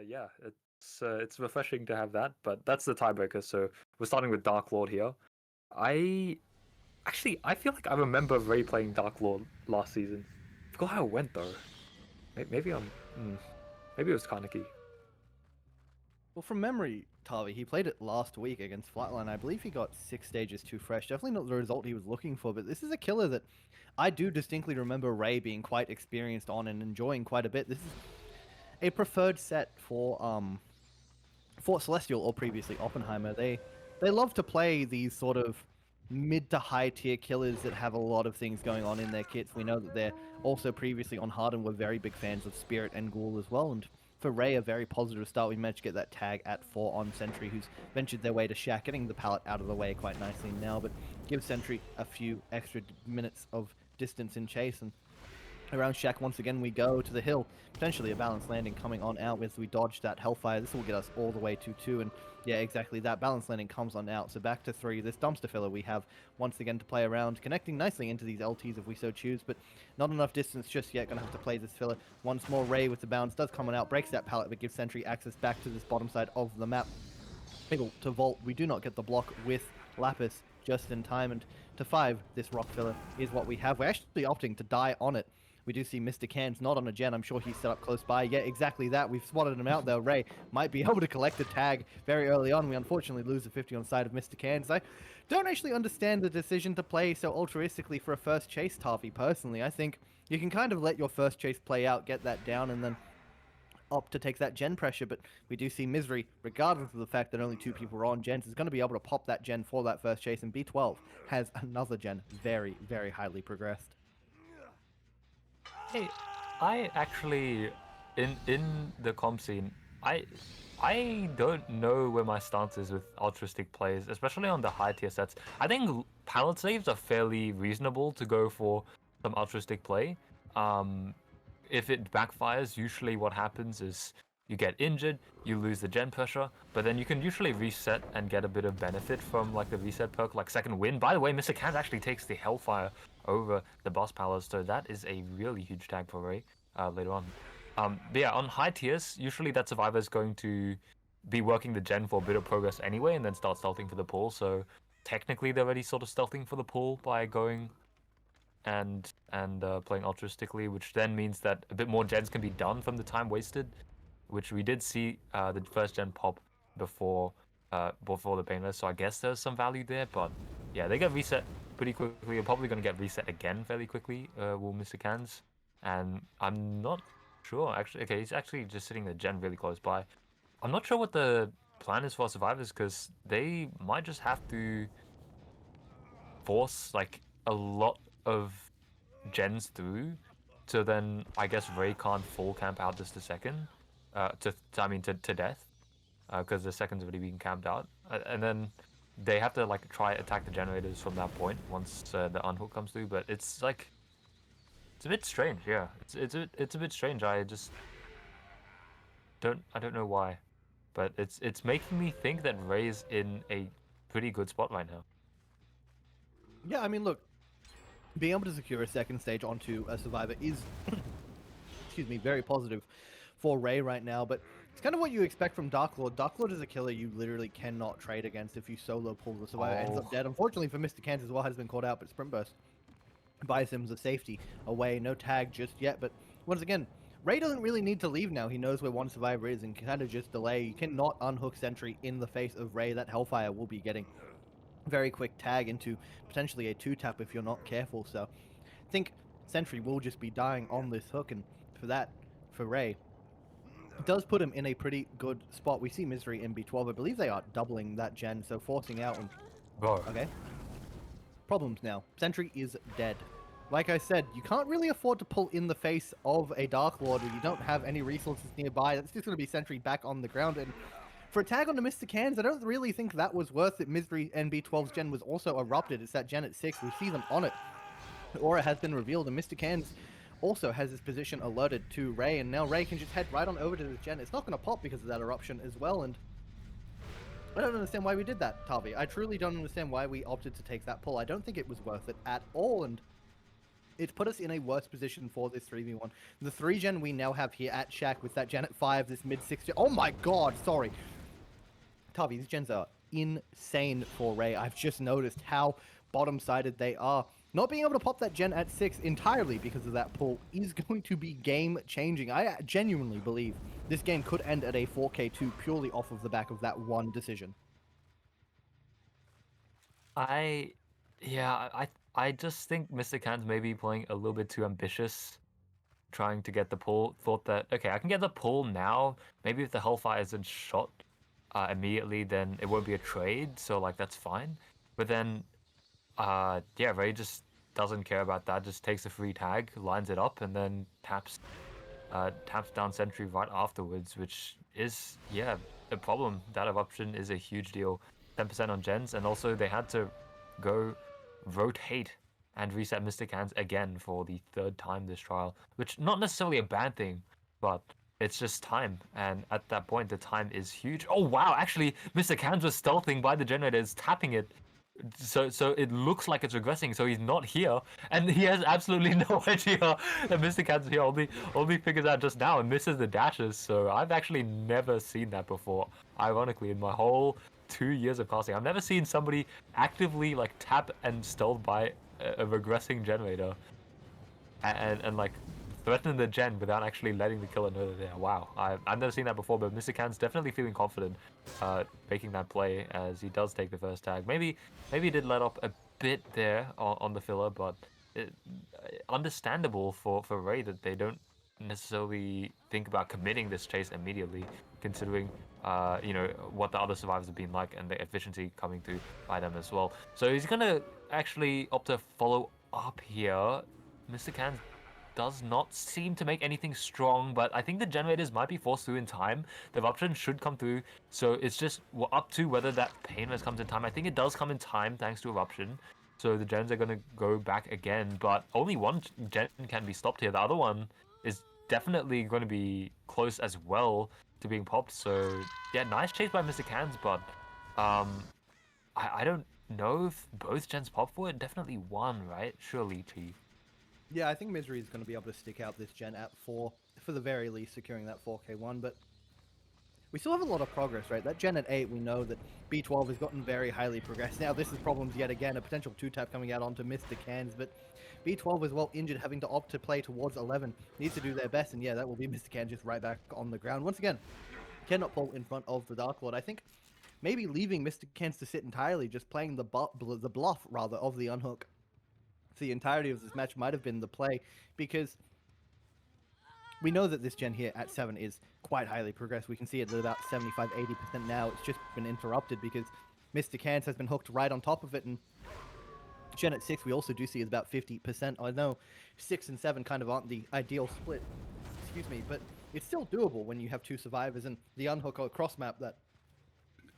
yeah, it's refreshing to have that. But that's the tiebreaker. So we're starting with Dark Lord here. I I feel like I remember Ray playing Dark Lord last season. I forgot how it went though. Maybe maybe it was Kaneki. Well, from memory, Tavi, he played it last week against Flatline. I believe he got 6 stages too fresh. Definitely not the result he was looking for, but this is a killer that I do distinctly remember Ray being quite experienced on and enjoying quite a bit. This is a preferred set for Celestial or previously Oppenheimer. They love to play these sort of mid to high tier killers that have a lot of things going on in their kits. We know that they're also previously on Harden were very big fans of Spirit and Ghoul as well, and for Ray, a very positive start. We managed to get that tag at 4 on Sentry, who's ventured their way to Shaq, getting the pallet out of the way quite nicely now, but gives Sentry a few extra minutes of distance in chase, and around Shaq once again we go to the hill. Potentially a balanced landing coming on out as we dodge that Hellfire. This will get us all the way to 2, and yeah, exactly that. Balanced landing comes on out. So back to 3. This dumpster filler we have once again to play around, connecting nicely into these LTs if we so choose, but not enough distance just yet. Gonna have to play this filler once more. Ray with the bounce does come on out, breaks that pallet, but gives Sentry access back to this bottom side of the map. Able to vault. We do not get the block with Lapis just in time, and to 5, this rock filler is what we have. We're actually opting to die on it. We do see Mr. Cans not on a gen. I'm sure he's set up close by. Yeah, exactly that. We've spotted him out, though. Ray might be able to collect a tag very early on. We unfortunately lose the 50 on the side of Mr. Cans. I don't actually understand the decision to play so altruistically for a first chase, Tavi, personally. I think you can kind of let your first chase play out, get that down, and then opt to take that gen pressure, but we do see Misery, regardless of the fact that only 2 people are on gens, is going to be able to pop that gen for that first chase, and B12 has another gen very, very highly progressed. Hey, I actually in the comp scene, I don't know where my stance is with altruistic plays, especially on the high tier sets. I think pallet saves are fairly reasonable to go for some altruistic play. If it backfires, usually what happens is you get injured, you lose the gen pressure, but then you can usually reset and get a bit of benefit from like the reset perk, like second win. By the way, Mr. Cat actually takes the Hellfire over the boss palace, so that is a really huge tag for Ray later on. But yeah, on high tiers, usually that survivor is going to be working the gen for a bit of progress anyway, and then start stealthing for the pull. So technically, they're already sort of stealthing for the pull by going and playing altruistically, which then means that a bit more gens can be done from the time wasted, which we did see the first gen pop before the painless. So I guess there's some value there, but yeah, they get reset pretty quickly. You're probably going to get reset again fairly quickly, will Mr. Cans. And I'm not sure, actually. Okay, he's actually just sitting the gen really close by. I'm not sure what the plan is for survivors, because they might just have to force like a lot of gens through, so then I guess Ray can't full camp out just a second, to death, because the second's already being camped out, and then they have to like try attack the generators from that point once the unhook comes through. But it's like it's a bit strange, yeah. It's a bit strange. I don't know why, but it's making me think that Ray is in a pretty good spot right now. Yeah, I mean, look, being able to secure a second stage onto a survivor is, excuse me, very positive for Ray right now, but it's kind of what you expect from Dark Lord. Dark Lord is a killer you literally cannot trade against. If you solo pull, the survivor ends up dead. Unfortunately for Mr. Kent as well, has been called out, but Sprint Burst buys him a safety away. No tag just yet, but once again, Ray doesn't really need to leave now. He knows where one survivor is and can kind of just delay. You cannot unhook Sentry in the face of Ray. That Hellfire will be getting very quick tag into potentially a 2-tap if you're not careful. So I think Sentry will just be dying on this hook, and for Ray, it does put him in a pretty good spot. We see Misery in B12. I believe they are doubling that gen, so forcing out. And okay, problems now. Sentry is dead. Like I said, you can't really afford to pull in the face of a Dark Lord where you don't have any resources nearby. That's just going to be Sentry back on the ground. And for a tag on the Mr. Cans, I don't really think that was worth it. Misery and B12's gen was also erupted. It's that gen at 6. We see them on it. The aura has been revealed, and Mr. Cans also has his position alerted to Ray, and now Ray can just head right on over to the gen. It's not going to pop because of that eruption as well, and I don't understand why we did that, Tavi. I truly don't understand why we opted to take that pull. I don't think it was worth it at all, and it's put us in a worse position for this 3v1. The 3-gen we now have here at Shack with that gen at 5, this mid-6 gen. Oh my god, sorry. Tavi, these gens are insane for Ray. I've just noticed how bottom-sided they are. Not being able to pop that gen at 6 entirely because of that pull is going to be game-changing. I genuinely believe this game could end at a 4K2 purely off of the back of that one decision. Yeah, I just think Mr. Can's maybe playing a little bit too ambitious, trying to get the pull. Thought that, okay, I can get the pull now. Maybe if the Hellfire isn't shot immediately, then it won't be a trade. So like that's fine. But then, yeah, Ray just doesn't care about that. Just takes a free tag, lines it up, and then taps down Sentry right afterwards, which is, yeah, a problem. That eruption is a huge deal. 10% on gens, and also they had to go rotate and reset Mystic Hands again for the 3rd time this trial, which not necessarily a bad thing, but it's just time, and at that point the time is huge. Oh wow, actually Mystic Hands was stealthing by the generators, tapping it, so it looks like it's regressing, so he's not here, and he has absolutely no idea that Mystic Hands here. Only figures out just now and misses the dashes. So I've actually never seen that before, ironically, in my whole 2 years of casting. I've never seen somebody actively like tap and stealth by a regressing generator and like threaten the gen without actually letting the killer know that they're there. Wow, I've never seen that before, but Mr. Can's definitely feeling confident making that play as he does take the first tag. Maybe he did let up a bit there on the filler, but understandable for Ray that they don't necessarily think about committing this chase immediately, considering you know, what the other survivors have been like and the efficiency coming through by them as well. So he's gonna actually opt to follow up here. Mr. Can does not seem to make anything strong, but I think the generators might be forced through in time. The eruption should come through, so it's just up to whether that pain mist comes in time. I think it does come in time thanks to eruption. So the gens are gonna go back again, but only one gen can be stopped here. The other one is definitely going to be close as well to being popped. So yeah, nice chase by Mr. Cans, but I don't know if both gens pop for it. Definitely one, right? Surely, Chief. Yeah, I think Misery is going to be able to stick out this gen at 4, for the very least, securing that 4K1, but we still have a lot of progress, right? That gen at 8, we know that B12 has gotten very highly progressed. Now, this is problems yet again, a potential 2-tap coming out onto Mr. Cans, but B12 is well injured, having to opt to play towards 11. Needs to do their best, and yeah, that will be Mr. Cans just right back on the ground. Once again, cannot pull in front of the Dark Lord. I think maybe leaving Mr. Cans to sit entirely, just playing the bluff, rather, of the unhook. The entirety of this match might have been the play, because we know that this gen here at 7 is quite highly progressed. We can see it at about 75-80% now. It's just been interrupted because Mr. Cans has been hooked right on top of it, and gen at 6 we also do see is about 50%. I know 6 and 7 kind of aren't the ideal split, excuse me, but it's still doable when you have 2 survivors and the unhook or cross map that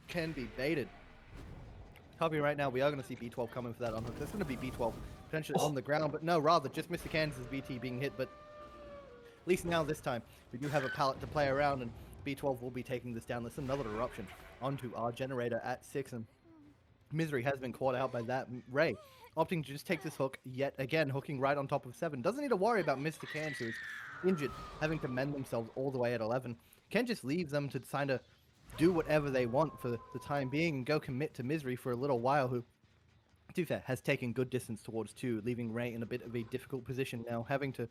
can be baited. Copy right now, we are going to see B12 coming for that unhook. That's going to be B12 potentially on the ground, but no, rather just Mr. Kansas' BT being hit, but at least now this time we do have a pallet to play around, and B12 will be taking this down. There's another eruption onto our generator at 6, and Misery has been caught out by that. Ray opting to just take this hook yet again, hooking right on top of 7. Doesn't need to worry about Mr. Cans, who's injured, having to mend themselves all the way at 11. Can just leave them to kind of do whatever they want for the time being and go commit to Misery for a little while, who, to be fair, has taken good distance towards 2, leaving Ray in a bit of a difficult position now, having to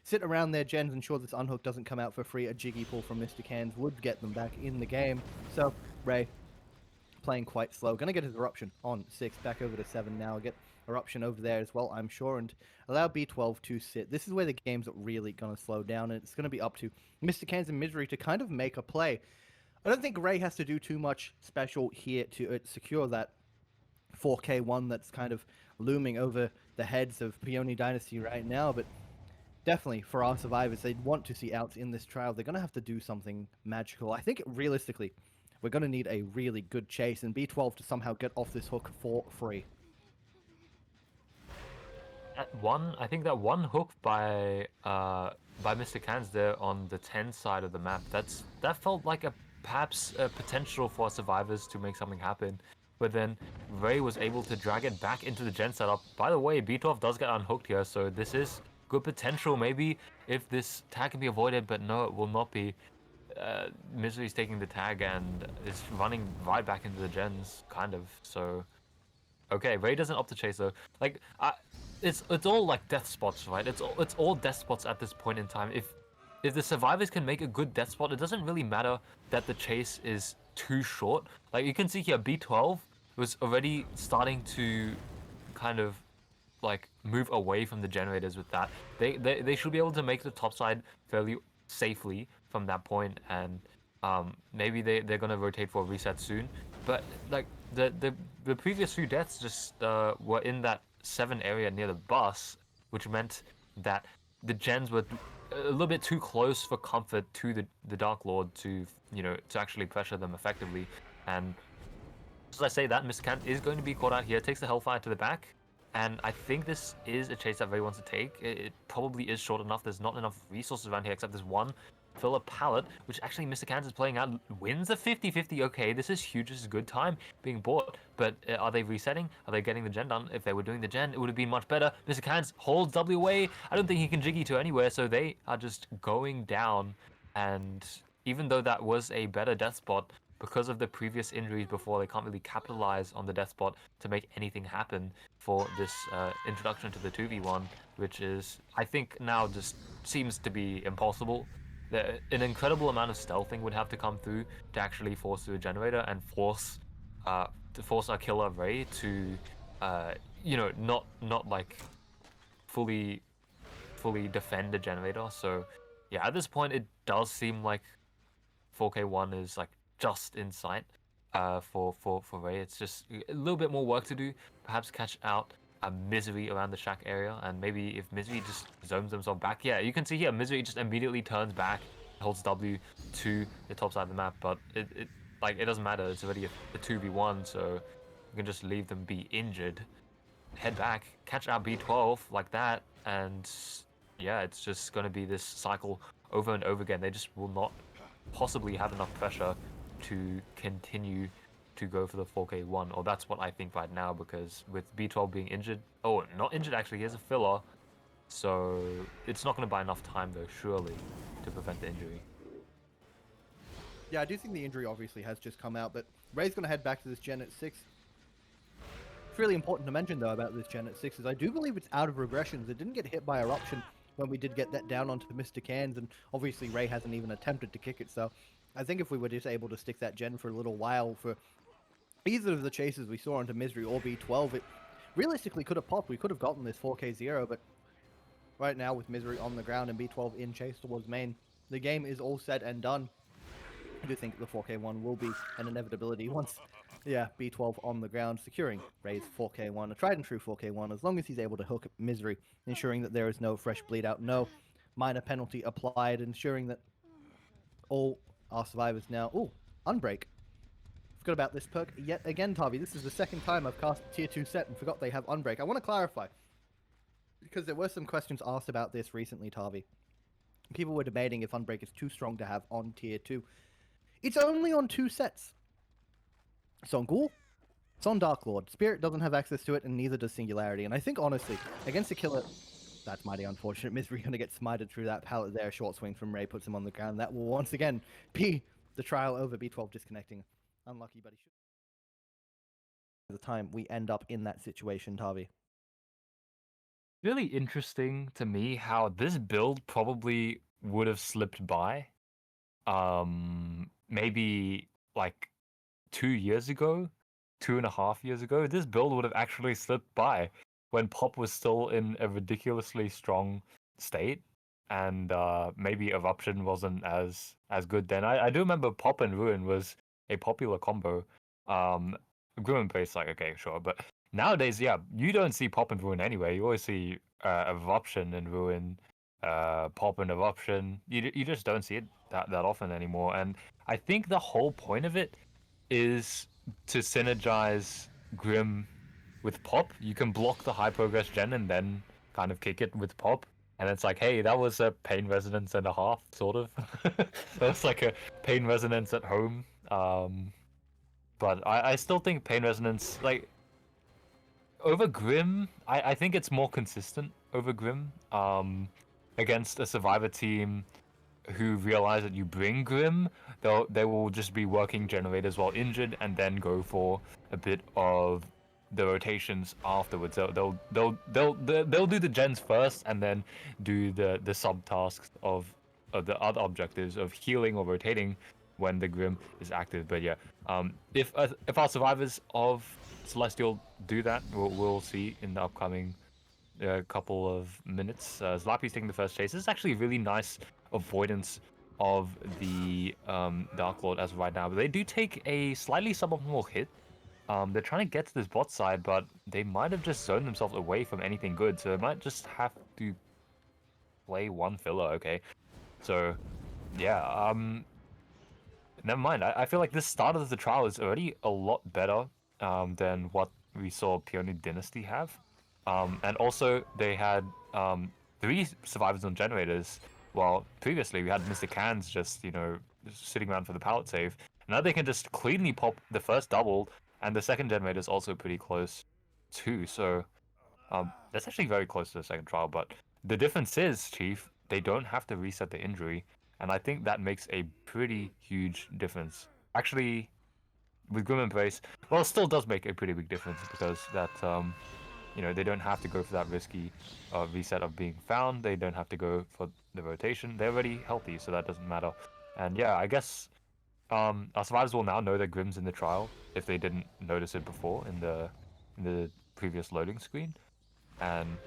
sit around their gens, ensure this unhook doesn't come out for free. A jiggy pull from Mr. Cans would get them back in the game. So Ray playing quite slow. Gonna get his eruption on 6, back over to 7 now. Get eruption over there as well, I'm sure, and allow B12 to sit. This is where the game's really gonna slow down, and it's gonna be up to Mr. Cans and Misery to kind of make a play. I don't think Ray has to do too much special here to secure that 4K1 that's kind of looming over the heads of Peony Dynasty right now, but definitely for our survivors, they'd want to see outs in this trial. They're going to have to do something magical. I think realistically, we're going to need a really good chase and B12 to somehow get off this hook for free. I think that one hook by Mr. Cans there on the 10 side of the map, that felt like perhaps a potential for survivors to make something happen. but then Ray was able to drag it back into the gen setup. By the way, B12 does get unhooked here, so this is good potential. Maybe if this tag can be avoided, but no, it will not be. Misery's taking the tag and is running right back into the gens, kind of. So, okay, Ray doesn't opt to chase though. Like, it's all like death spots, right? It's all death spots at this point in time. If the survivors can make a good death spot, it doesn't really matter that the chase is too short. Like you can see here, B12 was already starting to kind of like move away from the generators with that. They should be able to make the top side fairly safely from that point, and maybe they're gonna rotate for a reset soon. But like the previous few deaths just were in that 7 area near the bus, which meant that the gens were a little bit too close for comfort to the Dark Lord to to actually pressure them effectively. And as I say that, Mr. Kant is going to be caught out here, takes the Hellfire to the back, and I think this is a chase that Ray wants to take. It probably is short enough. There's not enough resources around here except this one filler pallet, which actually Mr. Kant is playing out, wins a 50-50. Okay, this is huge. This is a good time being bought, but are they resetting? Are they getting the gen done? If they were doing the gen, it would have been much better. Mr. Kant holds W away. I don't think he can jiggy to anywhere, so they are just going down. And even though that was a better death spot, because of the previous injuries before, they can't really capitalize on the death spot to make anything happen for this introduction to the 2v1, which is, I think, now just seems to be impossible. An incredible amount of stealthing would have to come through to actually force through a generator and force our killer Ray to not like fully defend the generator. So yeah, at this point it does seem like 4K1 is like just in sight for Ray. It's just a little bit more work to do. Perhaps catch out a Misery around the shack area, and maybe if Misery just zones themselves back. Yeah, you can see here Misery just immediately turns back, holds W to the top side of the map, but it doesn't matter. It's already a 2v1, so you can just leave them be injured, head back, catch out B12 like that, and yeah, it's just going to be this cycle over and over again. They just will not possibly have enough pressure to continue to go for the 4K1, or that's what I think right now, because with B12 being injured, oh, not injured actually, he has a filler, so it's not going to buy enough time though, surely, to prevent the injury. Yeah, I do think the injury obviously has just come out, but Ray's going to head back to this gen at 6. It's really important to mention though about this gen at 6 is I do believe it's out of regressions. It didn't get hit by Eruption when we did get that down onto Mr. Cans, and obviously Ray hasn't even attempted to kick it, so I think if we were just able to stick that gen for a little while for either of the chases we saw onto Misery or B12, it realistically could have popped. We could have gotten this 4K0, but right now with Misery on the ground and B12 in chase towards main, the game is all said and done. I do think the 4K1 will be an inevitability once, yeah, B12 on the ground, securing Ray's 4K1, a tried and true 4K1, as long as he's able to hook Misery, ensuring that there is no fresh bleed out, no minor penalty applied, ensuring that all our survivors now... Ooh, Unbreak. Forgot about this perk yet again, Tavi. This is the second time I've cast a tier 2 set and forgot they have Unbreak. I want to clarify, because there were some questions asked about this recently, Tavi. People were debating if Unbreak is too strong to have on tier 2. It's only on 2 sets. It's on Ghoul, it's on Dark Lord. Spirit doesn't have access to it, and neither does Singularity. And I think, honestly, against a killer... That's mighty unfortunate. Misery going to get smited through that pallet there. Short swing from Ray puts him on the ground. That will once again be the trial over. B12 disconnecting. Unlucky, but he should... By the time we end up in that situation, Tavi. Really interesting to me how this build probably would have slipped by. Maybe like 2 years ago, 2.5 years ago, this build would have actually slipped by when Pop was still in a ridiculously strong state, and maybe Eruption wasn't as good then. I do remember Pop and Ruin was a popular combo. Ruin base, like, okay, sure, but nowadays, yeah, you don't see Pop and Ruin anyway. You always see Eruption and Ruin, Pop and Eruption. You just don't see it that often anymore. And I think the whole point of it is to synergize Grim with Pop. You can block the high progress gen and then kind of kick it with Pop. And it's like, hey, that was a pain resonance and a half, sort of. That's like a pain resonance at home. But I still think Pain Resonance, like, over Grim, I think it's more consistent over Grim. Against a Survivor team who realize that you bring Grim, they will just be working generators while injured and then go for a bit of the rotations afterwards. They'll do the gens first and then do the subtasks of the other objectives of healing or rotating when the Grim is active. But yeah, if our survivors of Celestial do that, we'll see in the upcoming couple of minutes. Zlappy's taking the first chase. This is actually really nice avoidance of the Dark Lord as of right now. But they do take a slightly suboptimal hit. They're trying to get to this bot side, but they might have just zoned themselves away from anything good. So they might just have to play one filler, okay? So, yeah, never mind. I feel like this start of the trial is already a lot better than what we saw Peony Dynasty have. And also, they had 3 survivors on generators, while previously we had Mr. Cans just, just sitting around for the pallet save. Now they can just cleanly pop the first double, and the second generator is also pretty close too. So that's actually very close to the second trial. But the difference is, Chief, they don't have to reset the injury, and I think that makes a pretty huge difference. Actually, with Grim Embrace, well, it still does make a pretty big difference because that they don't have to go for that risky reset of being found. They don't have to go for the rotation. They're already healthy, so that doesn't matter. And yeah, I guess our survivors will now know that Grim's in the trial if they didn't notice it before in the previous loading screen. And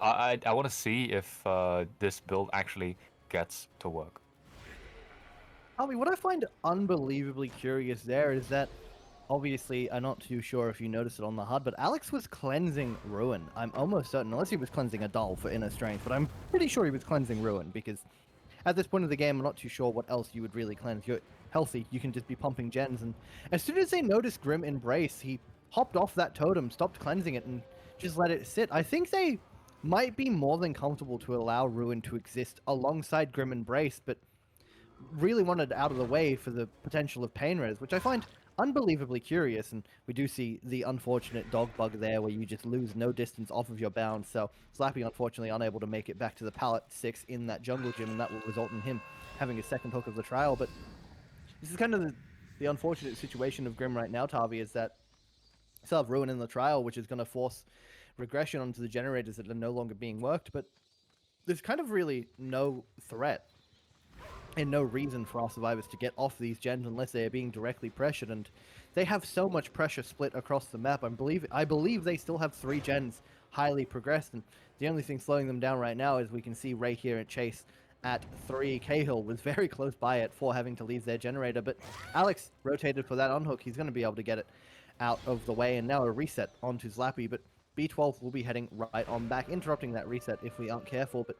I want to see if this build actually gets to work. Harvey, what I find unbelievably curious there is that, obviously, I'm not too sure if you noticed it on the HUD, but Alex was cleansing Ruin. I'm almost certain, unless he was cleansing a doll for inner strength, but I'm pretty sure he was cleansing Ruin, because at this point of the game, I'm not too sure what else you would really cleanse. You're healthy, you can just be pumping gens, and as soon as they noticed Grim Embrace, he hopped off that totem, stopped cleansing it, and just let it sit. I think they might be more than comfortable to allow Ruin to exist alongside Grim Embrace, but really wanted out of the way for the potential of Pain Res, which I find unbelievably curious. And we do see the unfortunate dog bug there where you just lose no distance off of your bounds. So Slappy, unfortunately, unable to make it back to the pallet 6 in that jungle gym, and that will result in him having his second hook of the trial. But this is kind of the unfortunate situation of Grim right now, Tavi, is that you still have Ruin in the trial, which is going to force regression onto the generators that are no longer being worked. But there's kind of really no threat and no reason for our survivors to get off these gens unless they are being directly pressured, and they have so much pressure split across the map. I believe they still have 3 gens highly progressed, and the only thing slowing them down right now is we can see Ray here at Chase at 3. Cahill was very close by at 4, having to leave their generator, but Alex rotated for that unhook. He's going to be able to get it out of the way, and now a reset onto Zlappy, but B12 will be heading right on back, interrupting that reset if we aren't careful. But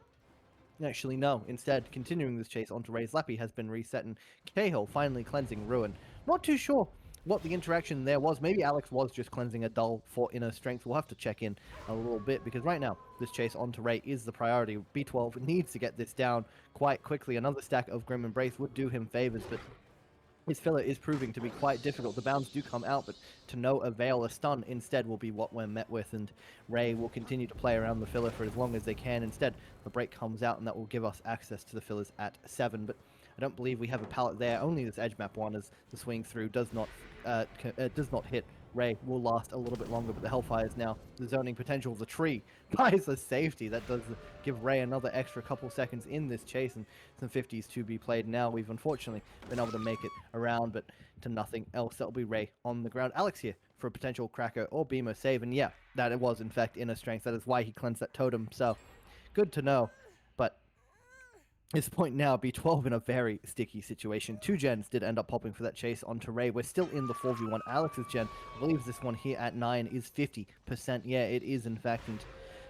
actually, no. Instead, continuing this chase onto Ray, Zlappy has been reset, and Cahill finally cleansing Ruin. Not too sure what the interaction there was. Maybe Alex was just cleansing a doll for inner strength. We'll have to check in a little bit, because right now, this chase onto Ray is the priority. B12 needs to get this down quite quickly. Another stack of Grim Embrace would do him favors, but his filler is proving to be quite difficult. The bounds do come out, but to no avail. A stun instead will be what we're met with, and Ray will continue to play around the filler for as long as they can. Instead, the break comes out, and that will give us access to the fillers at 7, but I don't believe we have a pallet there. Only this edge map one, as the swing through does not hit. Ray will last a little bit longer, but the Hellfire is now the zoning potential of the tree buys the safety. That does give Ray another extra couple seconds in this chase, and some 50s to be played now. We've unfortunately been able to make it around, but to nothing else. That'll be Ray on the ground. Alex here for a potential cracker or beamer save, and yeah, that it was in fact inner strength. That is why he cleansed that totem, so good to know. But at this point now, B12 in a very sticky situation. 2 gens did end up popping for that chase onto Ray. We're still in the 4v1. Alex's gen, I believe this one here at 9 is 50%. Yeah, it is in fact. And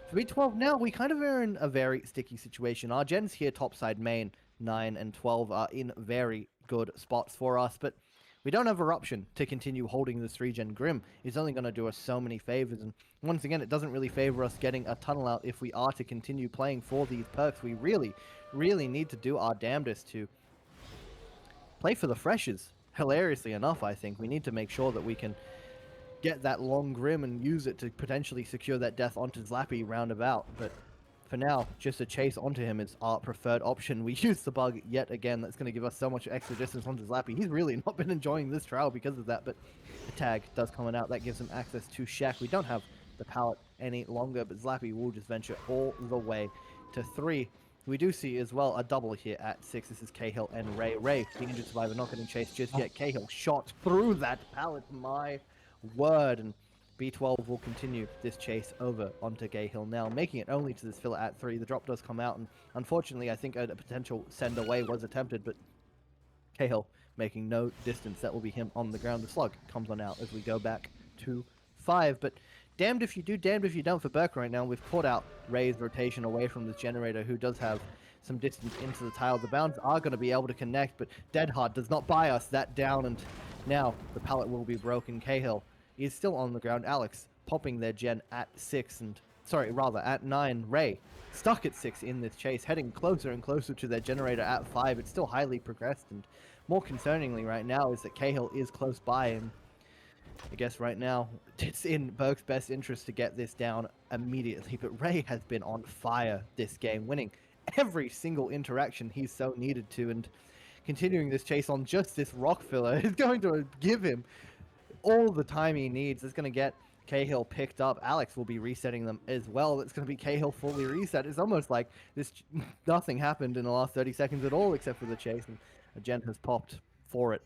for B12 now, we kind of are in a very sticky situation. Our gens here, topside main, 9 and 12, are in very good spots for us, but we don't have Eruption to continue holding this 3-gen Grim. It's only going to do us so many favors, and once again, it doesn't really favor us getting a tunnel out if we are to continue playing for these perks. We really need to do our damnedest to play for the freshes hilariously enough, I think we need to make sure that we can get that long grim and use it to potentially secure that death onto Zlappy roundabout. But for now, just a chase onto him is our preferred option. We use the bug yet again. That's going to give us so much extra distance onto Zlappy. He's really not been enjoying this trial because of that, but the tag does come out. That gives him access to Shaq. We don't have the pallet any longer, but Zlappy will just venture all the way to 3. We do see as well a double here at 6. This is Cahill and Ray. Ray, the injured survivor, not getting chased just yet. Cahill shot through that pallet. My word. And B12 will continue this chase over onto Cahill now, making it only to this filler at 3. The drop does come out, and unfortunately, I think a potential send away was attempted, but Cahill making no distance. That will be him on the ground. The slug comes on out as we go back to 5, but damned if you do, damned if you don't for Burke right now. We've caught out Ray's rotation away from this generator, who does have some distance into the tile. The bounds are going to be able to connect, but Deadhard does not buy us that down, and now the pallet will be broken. Cahill is still on the ground. Alex popping their gen at 6, and sorry, rather at 9. Ray stuck at 6 in this chase, heading closer and closer to their generator at 5. It's still highly progressed, and more concerningly right now is that Cahill is close by, and I guess right now it's in Berg's best interest to get this down immediately. But Ray has been on fire this game, winning every single interaction he's so needed to, and continuing this chase on just this rock filler is going to give him all the time he needs. It's going to get Cahill picked up. Alex will be resetting them as well. It's going to be Cahill fully reset. It's almost like this nothing happened in the last 30 seconds at all except for the chase, and a gen has popped for it.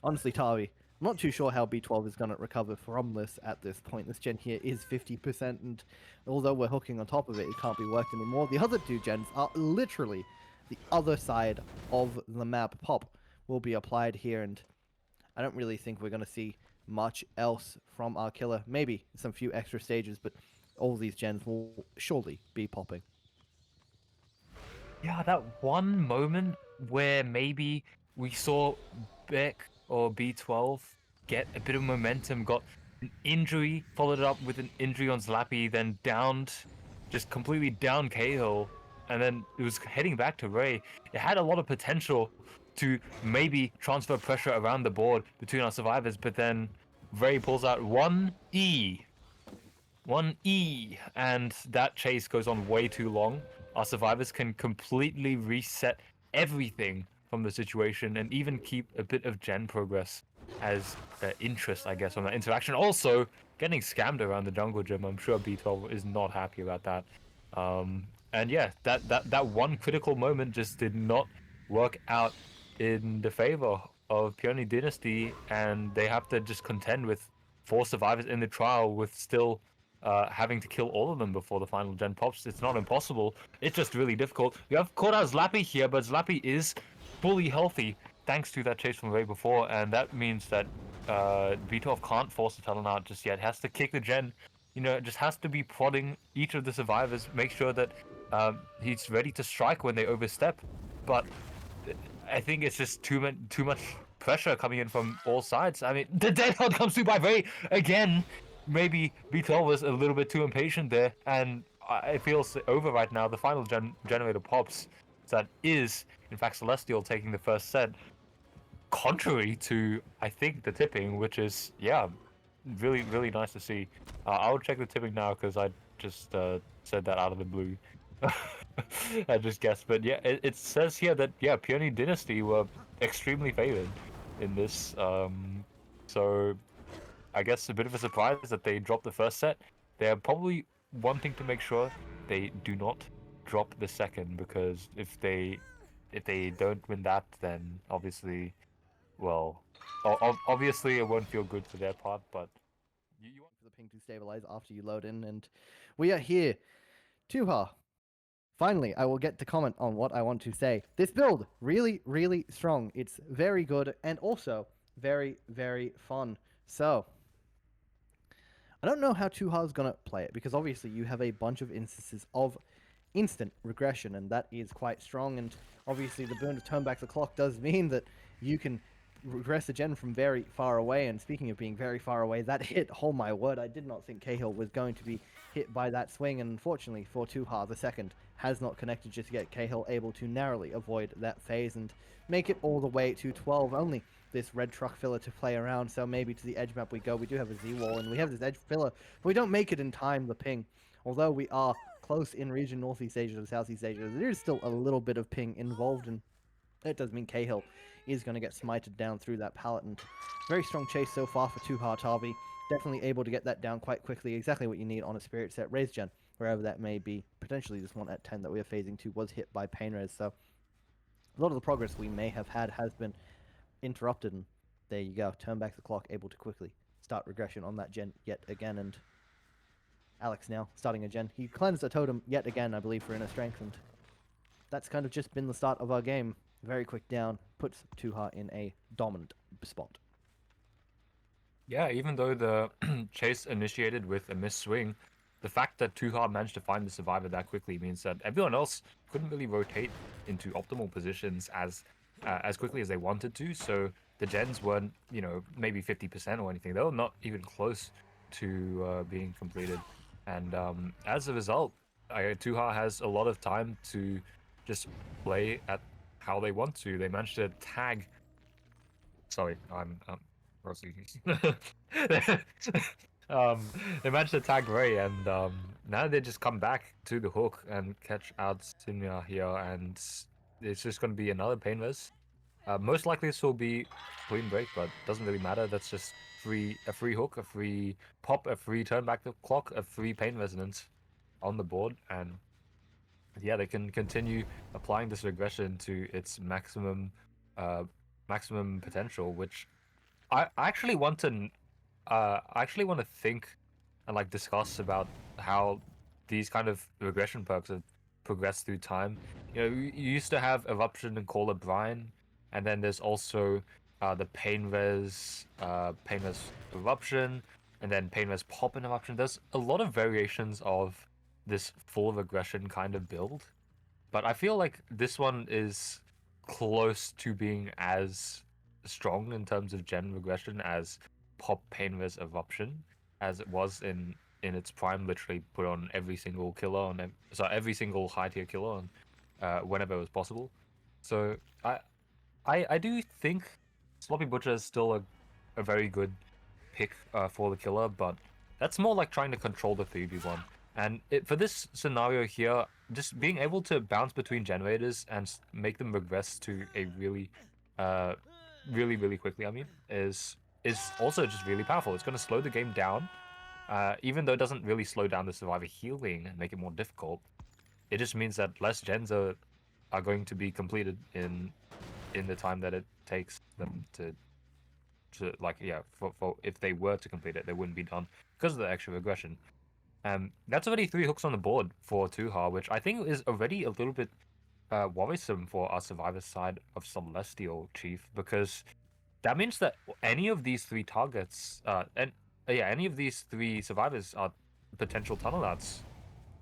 Honestly, Tavi, I'm not too sure how B12 is going to recover from this at this point. This gen here is 50%, and although we're hooking on top of it, it can't be worked anymore. The other 2 gens are literally the other side of the map. Pop will be applied here, and I don't really think we're going to see much else from our killer. Maybe some few extra stages, but all these gens will surely be popping. Yeah, that one moment where maybe we saw Beck or B12 get a bit of momentum, got an injury, followed it up with an injury on Zlappy, then downed, just completely down Cahill, and then it was heading back to Ray. It had a lot of potential to maybe transfer pressure around the board between our survivors, but then Ray pulls out 1E, and that chase goes on way too long. Our survivors can completely reset everything from the situation and even keep a bit of gen progress as interest, I guess, on that interaction. Also, getting scammed around the jungle gym, I'm sure B12 is not happy about that. And yeah, that one critical moment just did not work out in the favor of Peony Dynasty, and they have to just contend with 4 survivors in the trial with still having to kill all of them before the final gen pops. It's not impossible, it's just really difficult. We have caught out Zlappy here, but Zlappy is fully healthy thanks to that chase from way before, and that means that B12 can't force the talent out just yet. Has to kick the gen, you know, it just has to be prodding each of the survivors, make sure that he's ready to strike when they overstep. But I think it's just too much pressure coming in from all sides. I mean, the deadhard comes through by Ray again. Maybe B12 was a little bit too impatient there, and it feels over right now. The final generator pops. That is, in fact, Celestial taking the first set, contrary to, I think, the tipping, which is, yeah, really, really nice to see. I'll check the tipping now because I just said that out of the blue. I just guessed, but yeah, it says here that, yeah, Peony Dynasty were extremely favored in this. So I guess a bit of a surprise that they dropped the first set. They're probably wanting to make sure they do not drop the second, because if they don't win that, then obviously, well, obviously it won't feel good for their part. But you want for the ping to stabilize after you load in, and we are here. Tuha. Finally, I will get to comment on what I want to say. This build, really, really strong. It's very good and also very, very fun. So, I don't know how Tuha's going to play it, because obviously you have a bunch of instances of instant regression, and that is quite strong. And obviously the boon to turn back the clock does mean that you can regress again from very far away. And speaking of being very far away, that hit, oh my word, I did not think Cahill was going to be hit by that swing. And unfortunately for Tuha, the second has not connected just yet. Cahill able to narrowly avoid that phase and make it all the way to 12. Only this red truck filler to play around, so maybe to the edge map we go. We do have a Z-wall, and we have this edge filler, but we don't make it in time, the ping. Although we are close in region Northeast Asia to Southeast Asia, there is still a little bit of ping involved, and it does mean Cahill is going to get smited down through that pallet. And very strong chase so far for Tuha Tavi. Definitely able to get that down quite quickly. Exactly what you need on a Spirit set. Raise Gen, wherever that may be. Potentially this one at 10 that we are phasing to was hit by Pain Res, so a lot of the progress we may have had has been interrupted, and there you go. Turn back the clock, able to quickly start regression on that gen yet again. And Alex now starting a gen. He cleansed a totem yet again, I believe, for inner strength, and that's kind of just been the start of our game. Very quick down, puts Tuha in a dominant spot. Yeah, even though the chase initiated with a missed swing, the fact that Tuha managed to find the survivor that quickly means that everyone else couldn't really rotate into optimal positions as quickly as they wanted to. So the gens weren't, maybe 50% or anything. They were not even close to being completed. And as a result, Tuha has a lot of time to just play at how they want to. They managed to tag. Sorry, I'm Rossi. They managed to tag Ray, and now they just come back to the hook and catch out Sinya here, and it's just going to be another pain res. Most likely this will be clean break, but doesn't really matter. That's just a free hook, a free pop, a free turn back the clock, a free pain resonance on the board, and yeah, they can continue applying this regression to its maximum potential, which I actually want to think and like discuss about how these kind of regression perks have progressed through time. You used to have Eruption and Call of Brine, and then there's also the Pain Res Eruption, and then Pain Res Pop and Eruption. There's a lot of variations of this full regression kind of build, but I feel like this one is close to being as strong in terms of gen regression as Pop Pain Res Eruption, as it was in its prime. Literally put on every single killer on every single high tier killer on whenever it was possible. So I do think Sloppy Butcher is still a very good pick for the killer, but that's more like trying to control the 3v1. And for this scenario here, just being able to bounce between generators and make them regress to a really, really quickly, is also just really powerful. It's going to slow the game down, even though it doesn't really slow down the survivor healing and make it more difficult. It just means that less gens are going to be completed in the time that it takes them to for if they were to complete it, they wouldn't be done because of the extra regression. That's already 3 hooks on the board for Tuha, which I think is already a little bit worrisome for our survivor side of Celestial Chief, because that means that any of these 3 targets, any of these 3 survivors are potential tunnel outs,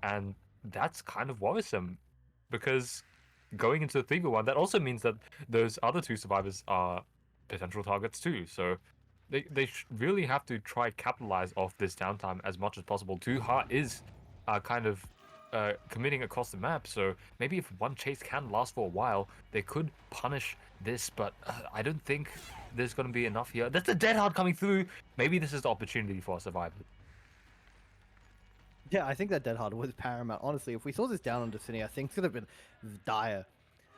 and that's kind of worrisome, because going into the 3v1, that also means that those other 2 survivors are potential targets too. So they really have to try capitalize off this downtime as much as possible. Tuha is kind of committing across the map, so maybe if one chase can last for a while, they could punish this, but I don't think there's going to be enough here. That's the Dead Hard coming through. Maybe this is the opportunity for a survivor. Yeah, I think that Dead Hard was paramount. Honestly, if we saw this down on Destiny, I think it would have been dire.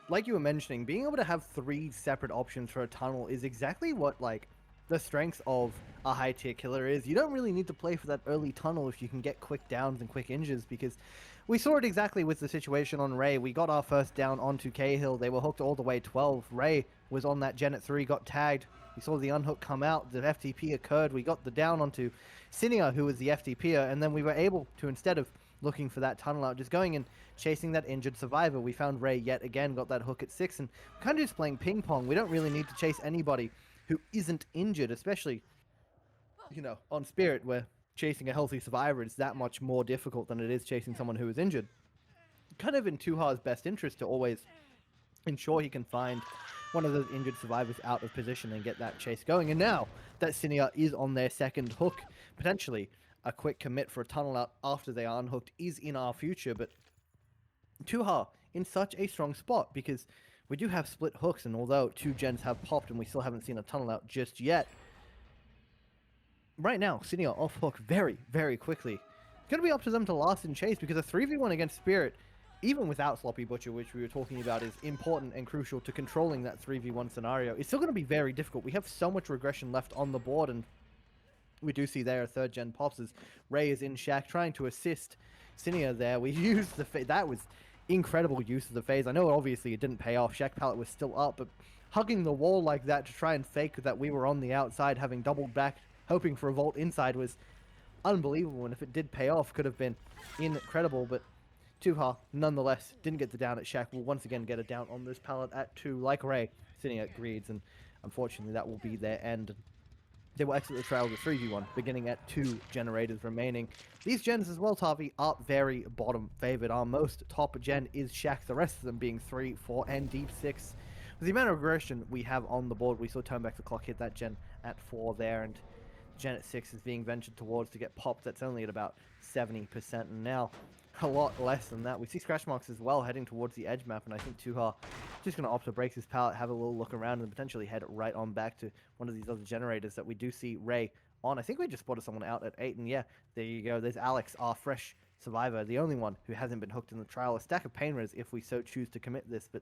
Like you were mentioning, being able to have 3 separate options for a tunnel is exactly what, like, the strength of a high tier killer is. You don't really need to play for that early tunnel if you can get quick downs and quick injures, because we saw it exactly with the situation on Ray. We got our first down onto Cahill. They were hooked all the way 12. Ray was on that gen at 3, got tagged. We saw the unhook come out. The FTP occurred. We got the down onto Sinia, who was the FTPer, and then we were able to, instead of looking for that tunnel out, just going and chasing that injured survivor. We found Ray yet again, got that hook at 6, and kind of just playing ping pong. We don't really need to chase anybody who isn't injured, especially, on Spirit, where chasing a healthy survivor is that much more difficult than it is chasing someone who is injured. Kind of in Tuha's best interest to always ensure he can find one of those injured survivors out of position and get that chase going. And now that Cinia is on their second hook, potentially a quick commit for a tunnel out after they are unhooked is in our future, but Tuha in such a strong spot because we do have split hooks, and although 2 gens have popped and we still haven't seen a tunnel out just yet, right now, Cinia off hook very, very quickly. It's going to be up to them to last in chase because a 3v1 against Spirit, even without Sloppy Butcher, which we were talking about, is important and crucial to controlling that 3v1 scenario. It's still going to be very difficult. We have so much regression left on the board, and we do see there a 3rd gen pops as Ray is in Shack trying to assist Cinia there. We used the that was incredible use of the phase. I know obviously it didn't pay off. Shack pallet was still up, but hugging the wall like that to try and fake that we were on the outside, having doubled back, hoping for a vault inside was unbelievable. And if it did pay off, could have been incredible. But Tuha, nonetheless, didn't get the down at Shack. Will once again get a down on this pallet at 2, like Ray, sitting at Greeds. And unfortunately, that will be their end. They will exit the trail with 3v1, beginning at 2 generators remaining. These gens as well, Tavi, are very bottom favored. Our most top gen is Shack, the rest of them being 3, 4, and deep 6. With the amount of regression we have on the board, we saw Turn Back the Clock hit that gen at 4 there, and gen at 6 is being ventured towards to get popped. That's only at about 70%, and now a lot less than that. We see scratch marks as well heading towards the edge map, and I think Tuha just going to opt to break his pallet, have a little look around, and potentially head right on back to one of these other generators that we do see Ray on. I think we just spotted someone out at 8, and yeah, there you go. There's Alex, our fresh survivor, the only one who hasn't been hooked in the trial. A stack of pain res if we so choose to commit this, but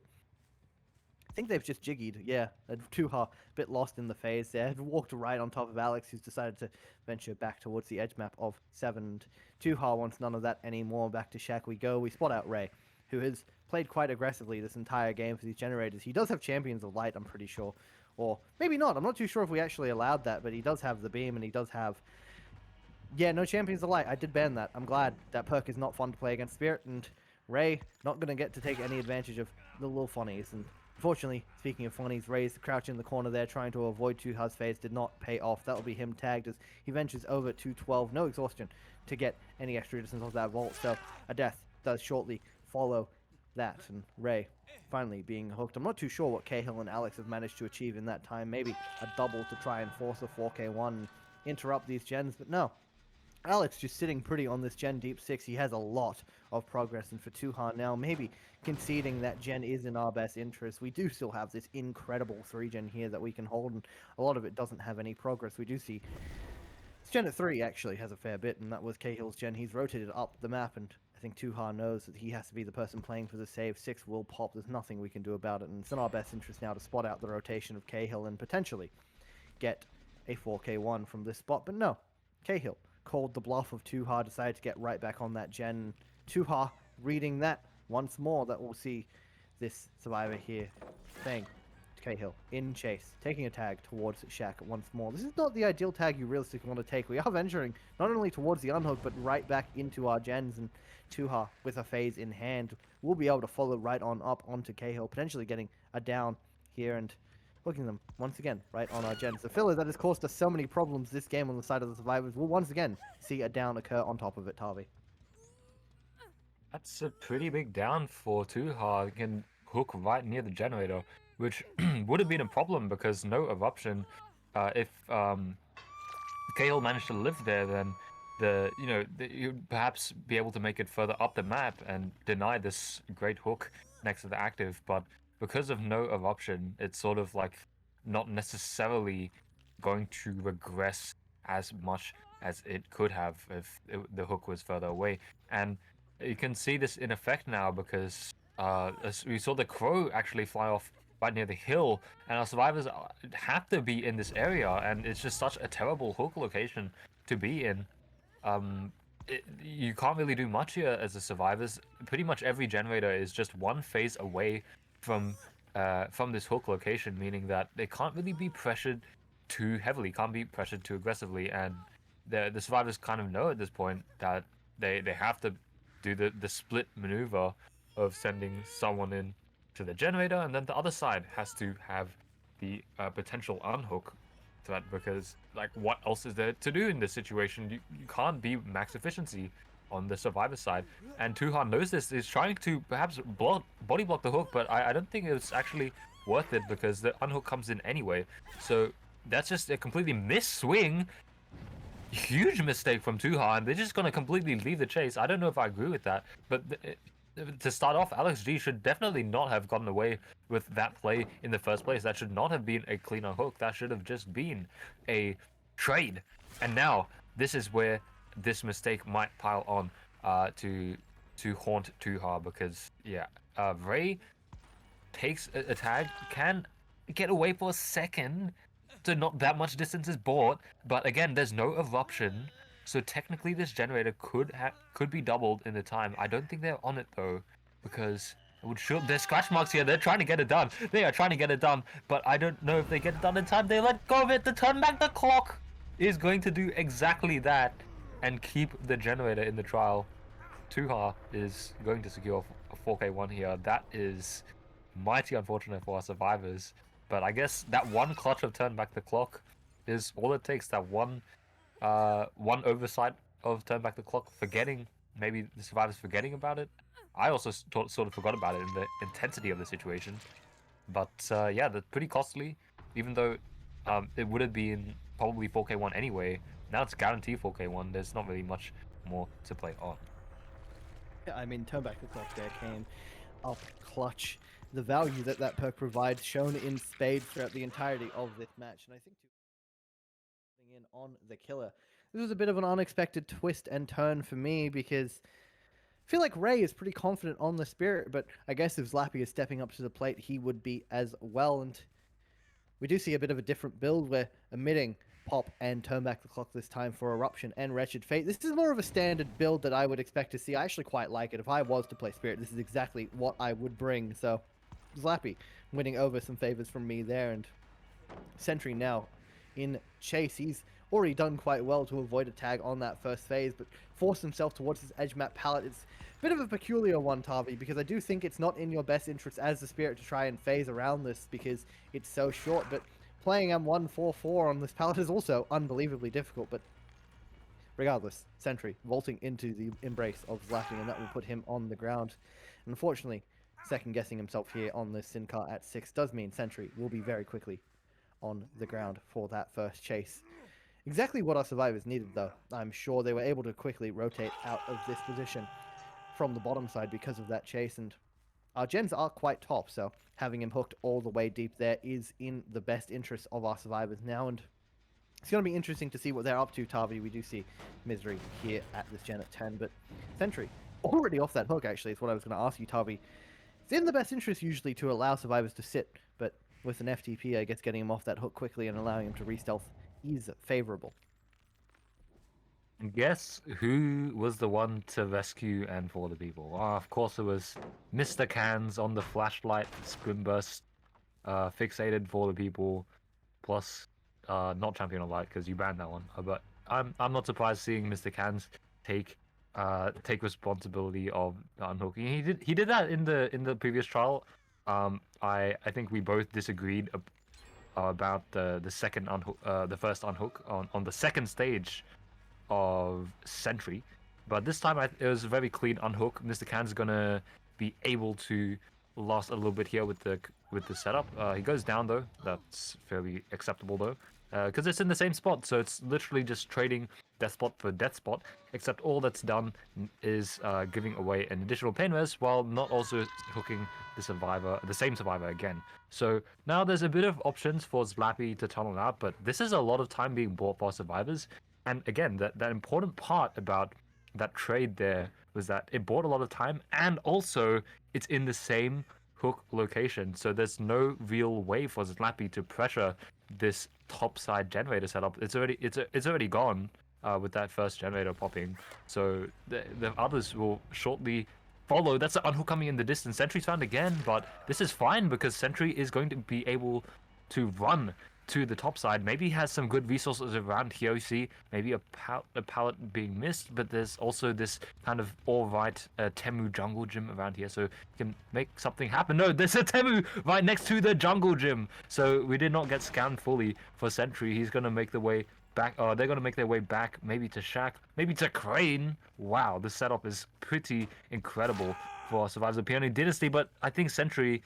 I think they've just jiggied. Yeah, Tuha a bit lost in the phase there. Had walked right on top of Alex, who's decided to venture back towards the edge map of 7. And Tuha wants none of that anymore. Back to Shack we go. We spot out Ray, who has played quite aggressively this entire game for these generators. He does have Champions of Light, I'm pretty sure. Or maybe not. I'm not too sure if we actually allowed that, but he does have the beam, and he does have... Yeah, no Champions of Light. I did ban that. I'm glad. That perk is not fun to play against Spirit, and Ray not going to get to take any advantage of the little funnies. And unfortunately, speaking of funnies, Ray's crouch in the corner there trying to avoid Tuha's phase did not pay off. That will be him tagged as he ventures over to 12. No exhaustion to get any extra distance off that vault, so a death does shortly follow that, and Ray finally being hooked. I'm not too sure what Cahill and Alex have managed to achieve in that time. Maybe a double to try and force a 4k1 and interrupt these gens, but no. Alex just sitting pretty on this gen deep 6. He has a lot of progress, and for Tuha now, maybe conceding that gen is in our best interest. We do still have this incredible 3 gen here that we can hold, and a lot of it doesn't have any progress. We do see gen at 3 actually has a fair bit, and that was Cahill's gen. He's rotated up the map, and I think Tuha knows that he has to be the person playing for the save. 6 will pop. There's nothing we can do about it, and it's in our best interest now to spot out the rotation of Cahill and potentially get a 4k1 from this spot. But no, Cahill called the bluff of Tuha, decided to get right back on that gen. Tuha reading that once more, that we'll see this survivor here saying Cahill in chase, taking a tag towards Shack once more. This is not the ideal tag you realistically want to take. We are venturing not only towards the unhook, but right back into our gens, and Tuha with a phase in hand will be able to follow right on up onto Cahill, potentially getting a down here and hooking them once again right on our gens. The filler that has caused us so many problems this game on the side of the survivors will once again see a down occur on top of it, Tavi. That's a pretty big down for Tuha. He can hook right near the generator, which would have been a problem because no eruption. If Cahill managed to live there, then you'd perhaps be able to make it further up the map and deny this great hook next to the active. But because of no eruption, it's sort of like not necessarily going to regress as much as it could have if the hook was further away. And you can see this in effect now because as we saw the crow actually fly off right near the hill, and our survivors have to be in this area, and it's just such a terrible hook location to be in. You can't really do much here as the survivors. Pretty much every generator is just one phase away from this hook location, meaning that they can't really be pressured too heavily, can't be pressured too aggressively, and the survivors kind of know at this point that they have to do the split maneuver of sending someone in to the generator, and then the other side has to have the potential unhook threat, because like what else is there to do in this situation? You can't be max efficiency on the survivor side, and Tuha knows this, is trying to perhaps body block the hook, but I don't think it's actually worth it because the unhook comes in anyway. So that's just a completely missed swing. Huge mistake from Tuha, and they're just going to completely leave the chase. I don't know if I agree with that, but to start off, Alex G should definitely not have gotten away with that play in the first place. That should not have been a clean unhook. That should have just been a trade. And now, this is where this mistake might pile on to haunt Tuha, because, yeah, Ray takes a tag, can get away for a second, so not that much distance is bought, but again, there's no eruption, so technically this generator could be doubled in the time. I don't think they're on it though, because it would show there's scratch marks here. They're trying to get it done. They are trying to get it done, but I don't know if they get it done in time. They let go of it. The turn back the clock is going to do exactly that and keep the generator in the trial. Tuha is going to secure a 4K1 here. That is mighty unfortunate for our survivors. But I guess that one clutch of turn back the clock is all it takes. That one oversight of turn back the clock, maybe the survivors forgetting about it. I also sort of forgot about it in the intensity of the situation. But yeah, that's pretty costly. Even though it would have been probably 4K1 anyway, now it's guaranteed 4K1. There's not really much more to play on. Yeah, I mean, turn back the clock there came up clutch. The value that that perk provides shown in spades throughout the entirety of this match, and I think in on the killer. This was a bit of an unexpected twist and turn for me, because I feel like Ray is pretty confident on the Spirit, but I guess if Zlappy is stepping up to the plate, he would be as well. And we do see a bit of a different build where omitting Pop and turn back the clock this time for Eruption and Wretched Fate. This is more of a standard build that I would expect to see. I actually quite like it. If I was to play Spirit, this is exactly what I would bring. So Zlappy winning over some favors from me there, and Sentry now in chase. He's already done quite well to avoid a tag on that first phase, but forced himself towards his edge map palette. It's a bit of a peculiar one, Tavi, because I do think it's not in your best interest as the Spirit to try and phase around this because it's so short, but playing M144 on this palette is also unbelievably difficult. But regardless, Sentry vaulting into the embrace of Zlappy, and that will put him on the ground. And unfortunately, second-guessing himself here on this Sin car at 6 does mean Sentry will be very quickly on the ground for that first chase. Exactly what our survivors needed, though. I'm sure they were able to quickly rotate out of this position from the bottom side because of that chase, and our gens are quite top, so having him hooked all the way deep there is in the best interest of our survivors now, and it's going to be interesting to see what they're up to, Tavi. We do see Misery here at this gen at 10, but Sentry already off that hook, actually, is what I was going to ask you, Tavi. It's in the best interest usually to allow survivors to sit, but with an FTP, I guess getting him off that hook quickly and allowing him to re-stealth is favorable. Guess who was the one to rescue and for the people? Of course it was Mr. Cans on the flashlight scrim burst, fixated for the people, plus not Champion of Light because you banned that one. But I'm not surprised seeing Mr. Cans take responsibility of unhooking. He did that in the previous trial. I think we both disagreed about the second unhook, the first unhook on the second stage of Sentry, but this time it was a very clean unhook. Mr. Can's gonna be able to last a little bit here with the setup. He goes down though. That's fairly acceptable though, because it's in the same spot, so it's literally just trading death spot for death spot, except all that's done is giving away an additional pain res while not also hooking the same survivor again. So now there's a bit of options for Zlappy to tunnel out, but this is a lot of time being bought for survivors. And again, that important part about that trade there was that it bought a lot of time, and also it's in the same hook location, so there's no real way for Zlappy to pressure this topside generator setup. It's already gone with that first generator popping, so the others will shortly follow. That's the unhook coming in the distance. Sentry's found again, but this is fine because Sentry is going to be able to run to the top side. Maybe he has some good resources around here. You see maybe a pallet being missed, but there's also this kind of alright Temu jungle gym around here, so you can make something happen. No, there's a Temu right next to the jungle gym, so we did not get scanned fully for Sentry. He's gonna make the way back. They're gonna make their way back, maybe to Shaq, maybe to Crane. Wow, this setup is pretty incredible for survivors of Peony Dynasty, but I think Sentry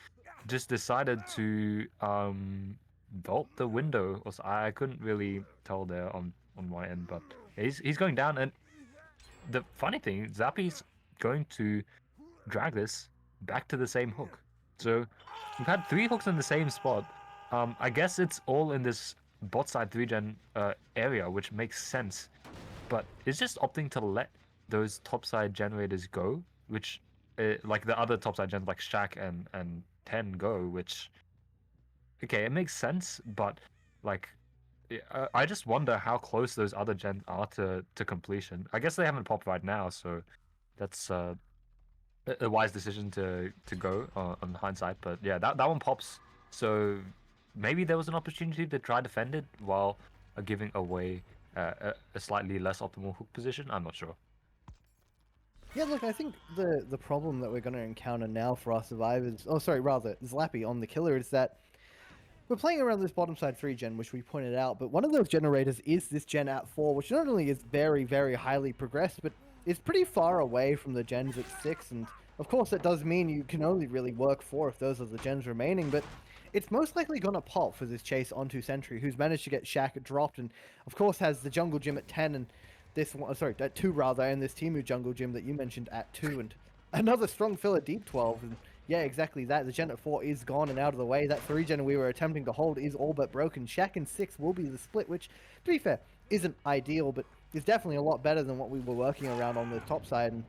just decided to vault the window. Or I couldn't really tell there on my end, but he's going down. And the funny thing, Zappy's going to drag this back to the same hook. So we've had 3 hooks in the same spot. I guess it's all in this bot side 3-gen area, which makes sense. But it's just opting to let those topside generators go, which like the other topside gens like Shaq and 10 go, which okay, it makes sense, but like I just wonder how close those other gens are to completion. I guess they haven't popped right now, so that's a wise decision to go on hindsight. But yeah, that one pops. So maybe there was an opportunity to try defend it while giving away a slightly less optimal hook position. I'm not sure. Yeah, look, I think the problem that we're going to encounter now for our survivors, oh sorry, rather Zlappy on the killer, is that we're playing around this bottom side 3-gen, which we pointed out, but one of those generators is this gen at 4, which not only is very, very highly progressed, but is pretty far away from the gens at 6, and of course that does mean you can only really work 4 if those are the gens remaining, but it's most likely going to pop for this chase onto Sentry, who's managed to get Shaq dropped, and of course has the jungle gym at 10, and this one, sorry, at 2 rather, and this Timu jungle gym that you mentioned at 2, and another strong filler deep 12, and yeah, exactly that. The gen at 4 is gone and out of the way. That 3-gen we were attempting to hold is all but broken. Shaq and 6 will be the split, which, to be fair, isn't ideal, but is definitely a lot better than what we were working around on the top side. And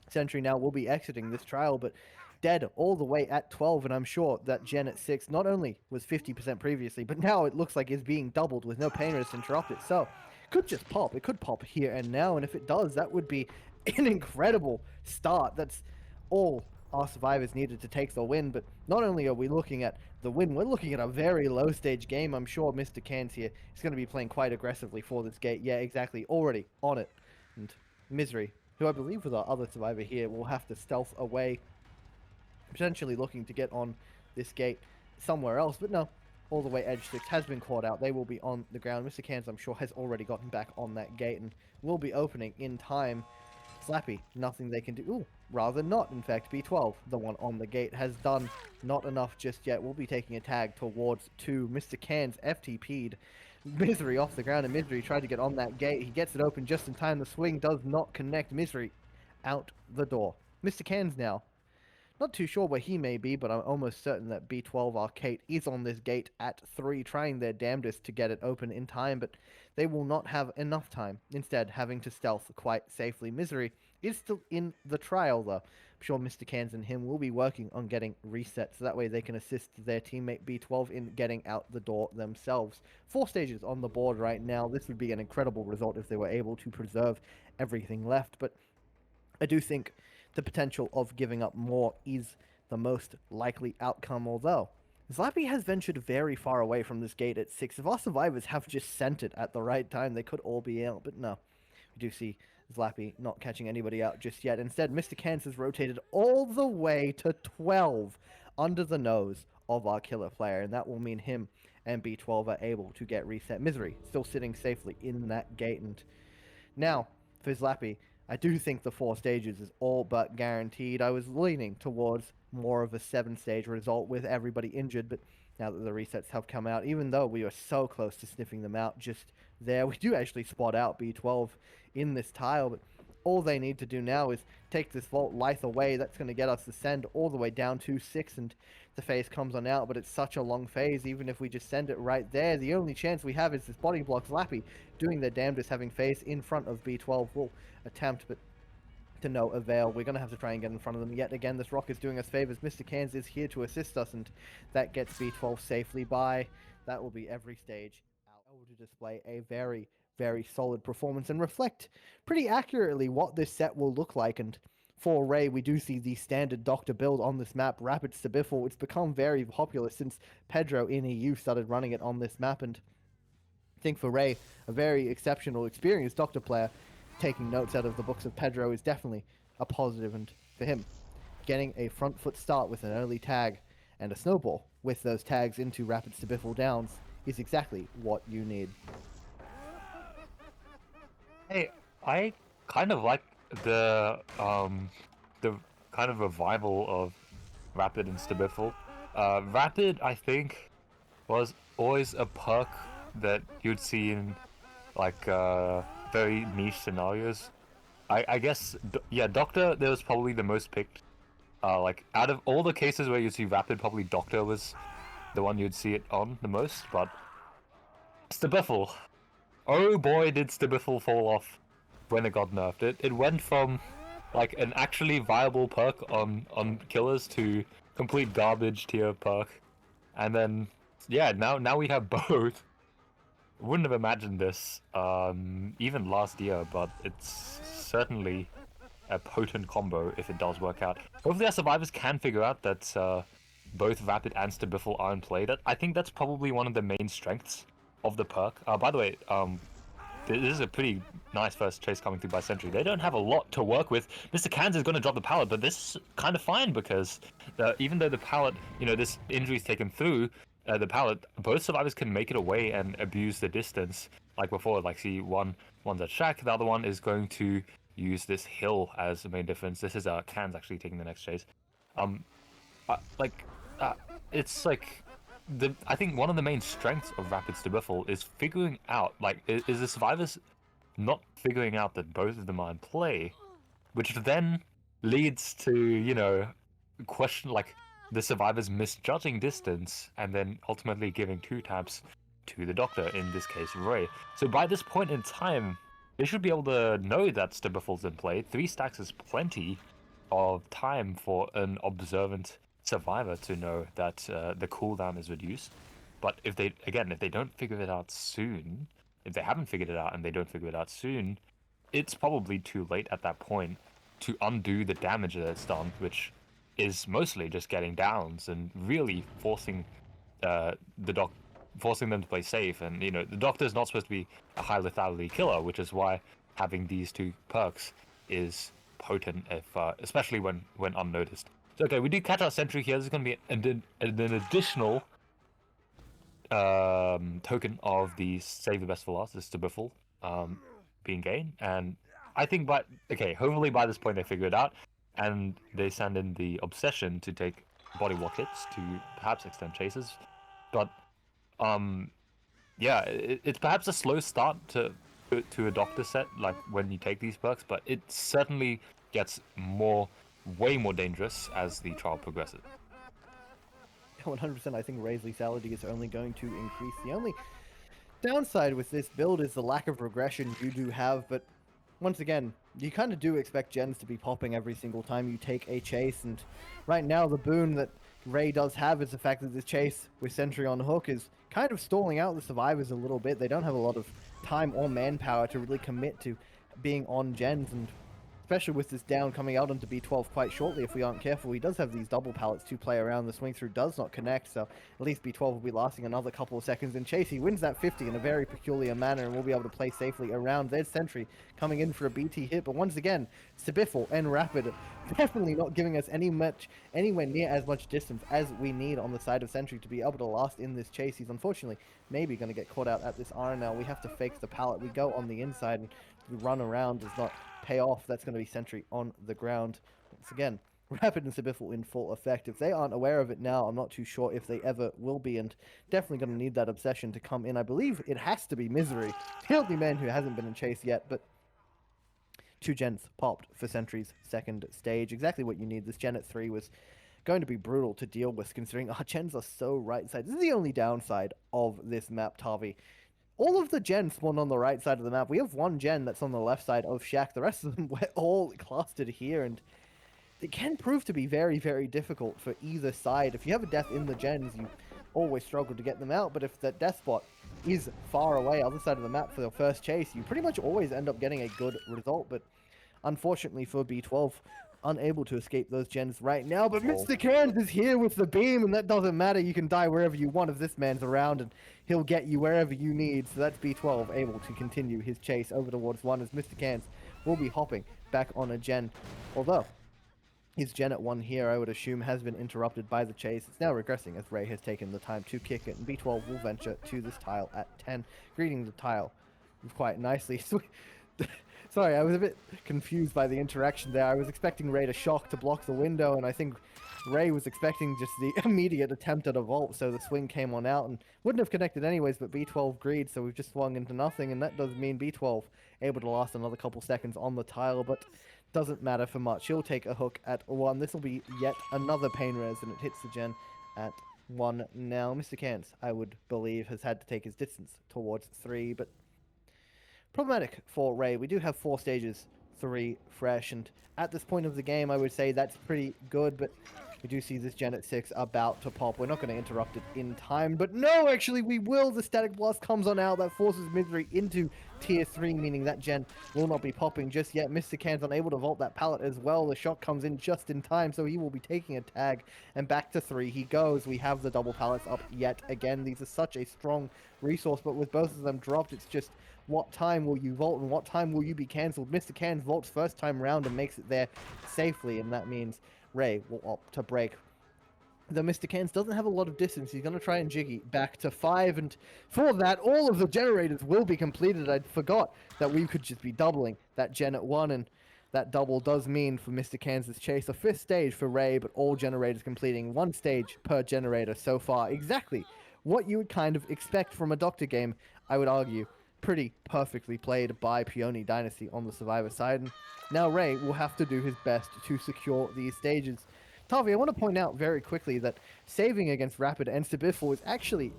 Sentry now will be exiting this trial, but dead all the way at 12, and I'm sure that gen at 6 not only was 50% previously, but now it looks like it's being doubled with no painers to interrupt it. So, could just pop. It could pop here and now, and if it does, that would be an incredible start. That's all our survivors needed to take the win, but not only are we looking at the win, we're looking at a very low stage game. I'm sure Mr. Cans here is going to be playing quite aggressively for this gate. Yeah, exactly, already on it. And Misery, who I believe was our other survivor here, will have to stealth away, potentially looking to get on this gate somewhere else, but no, all the way edge 6 has been caught out. They will be on the ground. Mr. Cans, I'm sure, has already gotten back on that gate and will be opening in time. Slappy, nothing they can do. Ooh, rather not, in fact. B12, the one on the gate, has done not enough just yet. We'll be taking a tag towards 2. Mr. Cans FTP'd Misery off the ground, and Misery tried to get on that gate. He gets it open just in time. The swing does not connect. Misery out the door. Mr. Cans now. Not too sure where he may be, but I'm almost certain that B12 Arcade is on this gate at 3, trying their damnedest to get it open in time, but they will not have enough time, instead having to stealth quite safely. Misery is still in the trial, though. I'm sure Mr. Cans and him will be working on getting reset, so that way they can assist their teammate B12 in getting out the door themselves. 4 stages on the board right now. This would be an incredible result if they were able to preserve everything left, but I do think the potential of giving up more is the most likely outcome, although Zlappy has ventured very far away from this gate at 6. If our survivors have just sent it at the right time, they could all be out, but no. We do see Zlappy not catching anybody out just yet. Instead, Mr. Cans has rotated all the way to 12 under the nose of our killer player, and that will mean him and B12 are able to get reset. Misery still sitting safely in that gate, and now, for Zlappy, I do think the 4 stages is all but guaranteed. I was leaning towards more of a 7-stage result with everybody injured, but now that the resets have come out, even though we were so close to sniffing them out just there, we do actually spot out B12 in this tile, but all they need to do now is take this Vault Lithe away. That's going to get us to send all the way down to 6, and the phase comes on out, but it's such a long phase. Even if we just send it right there, the only chance we have is this body block. Zlappy doing their damnedest, having phase in front of B12 will attempt, but to no avail. We're going to have to try and get in front of them yet again. This rock is doing us favors. Mr. Cans is here to assist us, and that gets B12 safely by. That will be every stage out. Able to display a very, very solid performance and reflect pretty accurately what this set will look like. And for Ray, we do see the standard Doctor build on this map, Rapid Stabiffle. It's become very popular since Pedro in EU started running it on this map, and I think for Ray, a very exceptional, experienced Doctor player, taking notes out of the books of Pedro is definitely a positive, and for him, getting a front foot start with an early tag and a snowball with those tags into Rapid Stabiffle downs is exactly what you need. Hey, I kind of like the kind of revival of Rapid and Stabiffle. Rapid, I think, was always a perk that you'd see in like very niche scenarios. I guess yeah, Doctor there was probably the most picked. Like out of all the cases where you see Rapid, probably Doctor was the one you'd see it on the most. But Stabiffle, oh boy, did Stabiffle fall off when it got nerfed. It went from like an actually viable perk on killers to complete garbage tier perk, and then yeah, now we have both. Wouldn't have imagined this even last year, but it's certainly a potent combo if it does work out. Hopefully our survivors can figure out that both Rapid and Stabiffle are in play. I think that's probably one of the main strengths of the perk. By the way, this is a pretty nice first chase coming through by Sentry. They don't have a lot to work with. Mr. Cans is going to drop the pallet, but this is kind of fine because even though the pallet, this injury is taken through, the pallet, both survivors can make it away and abuse the distance like before. Like, see, one's at Shack, the other one is going to use this hill as the main difference. This is Cans actually taking the next chase. It's like I think one of the main strengths of Rapid Stabiffle is figuring out, like, is the survivors not figuring out that both of them are in play, which then leads to question like the survivors misjudging distance and then ultimately giving 2 taps to the Doctor, in this case Ray. So by this point in time, they should be able to know that Stabiffle's in play. 3 stacks is plenty of time for an observant survivor to know that the cooldown is reduced. But if they don't figure it out soon, if they haven't figured it out and they don't figure it out soon, it's probably too late at that point to undo the damage that it's done, which is mostly just getting downs and really forcing forcing them to play safe. And the Doctor is not supposed to be a high lethality killer, which is why having these 2 perks is potent, if especially when unnoticed. So okay, we do catch our Sentry here. This is going to be an additional token of the save the best for last, this Stabiffle being gained. And I think hopefully by this point they figure it out, and they send in the Obsession to take body block hits to perhaps extend chases. But yeah, it's perhaps a slow start to a Doctor set, like when you take these perks, but it certainly gets way more dangerous as the trial progresses. 100%. I think Ray's lethality is only going to increase. The only downside with this build is the lack of regression you do have, but once again, you kind of do expect gens to be popping every single time you take a chase, and right now the boon that Ray does have is the fact that this chase with Sentry on hook is kind of stalling out the survivors a little bit. They don't have a lot of time or manpower to really commit to being on gens, and especially with this down coming out onto B12 quite shortly, if we aren't careful, he does have these double pallets to play around. The swing through does not connect, so at least B12 will be lasting another couple of seconds in chase. He wins that 50 in a very peculiar manner and will be able to play safely around. There's Sentry coming in for a BT hit, but once again, Stabiffle and Rapid definitely not giving us anywhere near as much distance as we need on the side of Sentry to be able to last in this chase. He's unfortunately maybe going to get caught out at this RNL. We have to fake the pallet. We go on the inside and the run around does not pay off. That's going to be Sentry on the ground. Once again, Rapid and Stabiffle in full effect. If they aren't aware of it now, I'm not too sure if they ever will be, and definitely going to need that Obsession to come in. I believe it has to be Misery, the only man who hasn't been in chase yet, but 2 gens popped for Sentry's second stage. Exactly what you need. This gen at 3 was going to be brutal to deal with, considering our gens are so right side. This is the only downside of this map, Tavi. All of the gens spawn on the right side of the map. We have 1 gen that's on the left side of Shack. The rest of them were all clustered here, and it can prove to be very, very difficult for either side. If you have a death in the gens, you always struggle to get them out, but if that death spot is far away, other side of the map for your first chase, you pretty much always end up getting a good result. But unfortunately for B12, unable to escape those gens right now. But Mr. Cairns is here with the beam, and that doesn't matter. You can die wherever you want if this man's around, and he'll get you wherever you need. So that's B12 able to continue his chase over towards 1, as Mr. Cairns will be hopping back on a gen. Although his gen at 1 here, I would assume, has been interrupted by the chase. It's now regressing as Ray has taken the time to kick it, and B12 will venture to this tile at 10, greeting the tile quite nicely. Sorry, I was a bit confused by the interaction there. I was expecting Ray to shock to block the window, and I think Ray was expecting just the immediate attempt at a vault, so the swing came on out and wouldn't have connected anyways, but B12 greed, so we've just swung into nothing, and that does mean B12 able to last another couple seconds on the tile, but doesn't matter for much. He'll take a hook at 1. This will be yet another pain res, and it hits the gen at 1 now. Mr. Cans, I would believe, has had to take his distance towards 3, but problematic for Ray. We do have 4 stages, 3 fresh, and at this point of the game, I would say that's pretty good, but we do see this gen at 6 about to pop. We're not going to interrupt it in time, but no, actually, we will. The Static Blast comes on out. That forces Misery into tier 3, meaning that gen will not be popping just yet. Mr. Can's unable to vault that pallet as well. The shot comes in just in time, so he will be taking a tag, and back to 3 he goes. We have the double pallets up yet again. These are such a strong resource, but with both of them dropped, it's just what time will you vault and what time will you be cancelled? Mr. Cans vaults first time round and makes it there safely, and that means Ray will opt to break. Though Mr. Cans doesn't have a lot of distance, he's going to try and jiggy back to 5, and for that, all of the generators will be completed. I forgot that we could just be doubling that gen at 1, and that double does mean for Mr. Kansas Chase a 5th stage for Ray, but all generators completing 1 stage per generator so far. Exactly what you would kind of expect from a Doctor game, I would argue. Pretty perfectly played by Peony Dynasty on the Survivor side, and now Ray will have to do his best to secure these stages. Tavi, I want to point out very quickly that saving against Rapid and Stabiffle is actually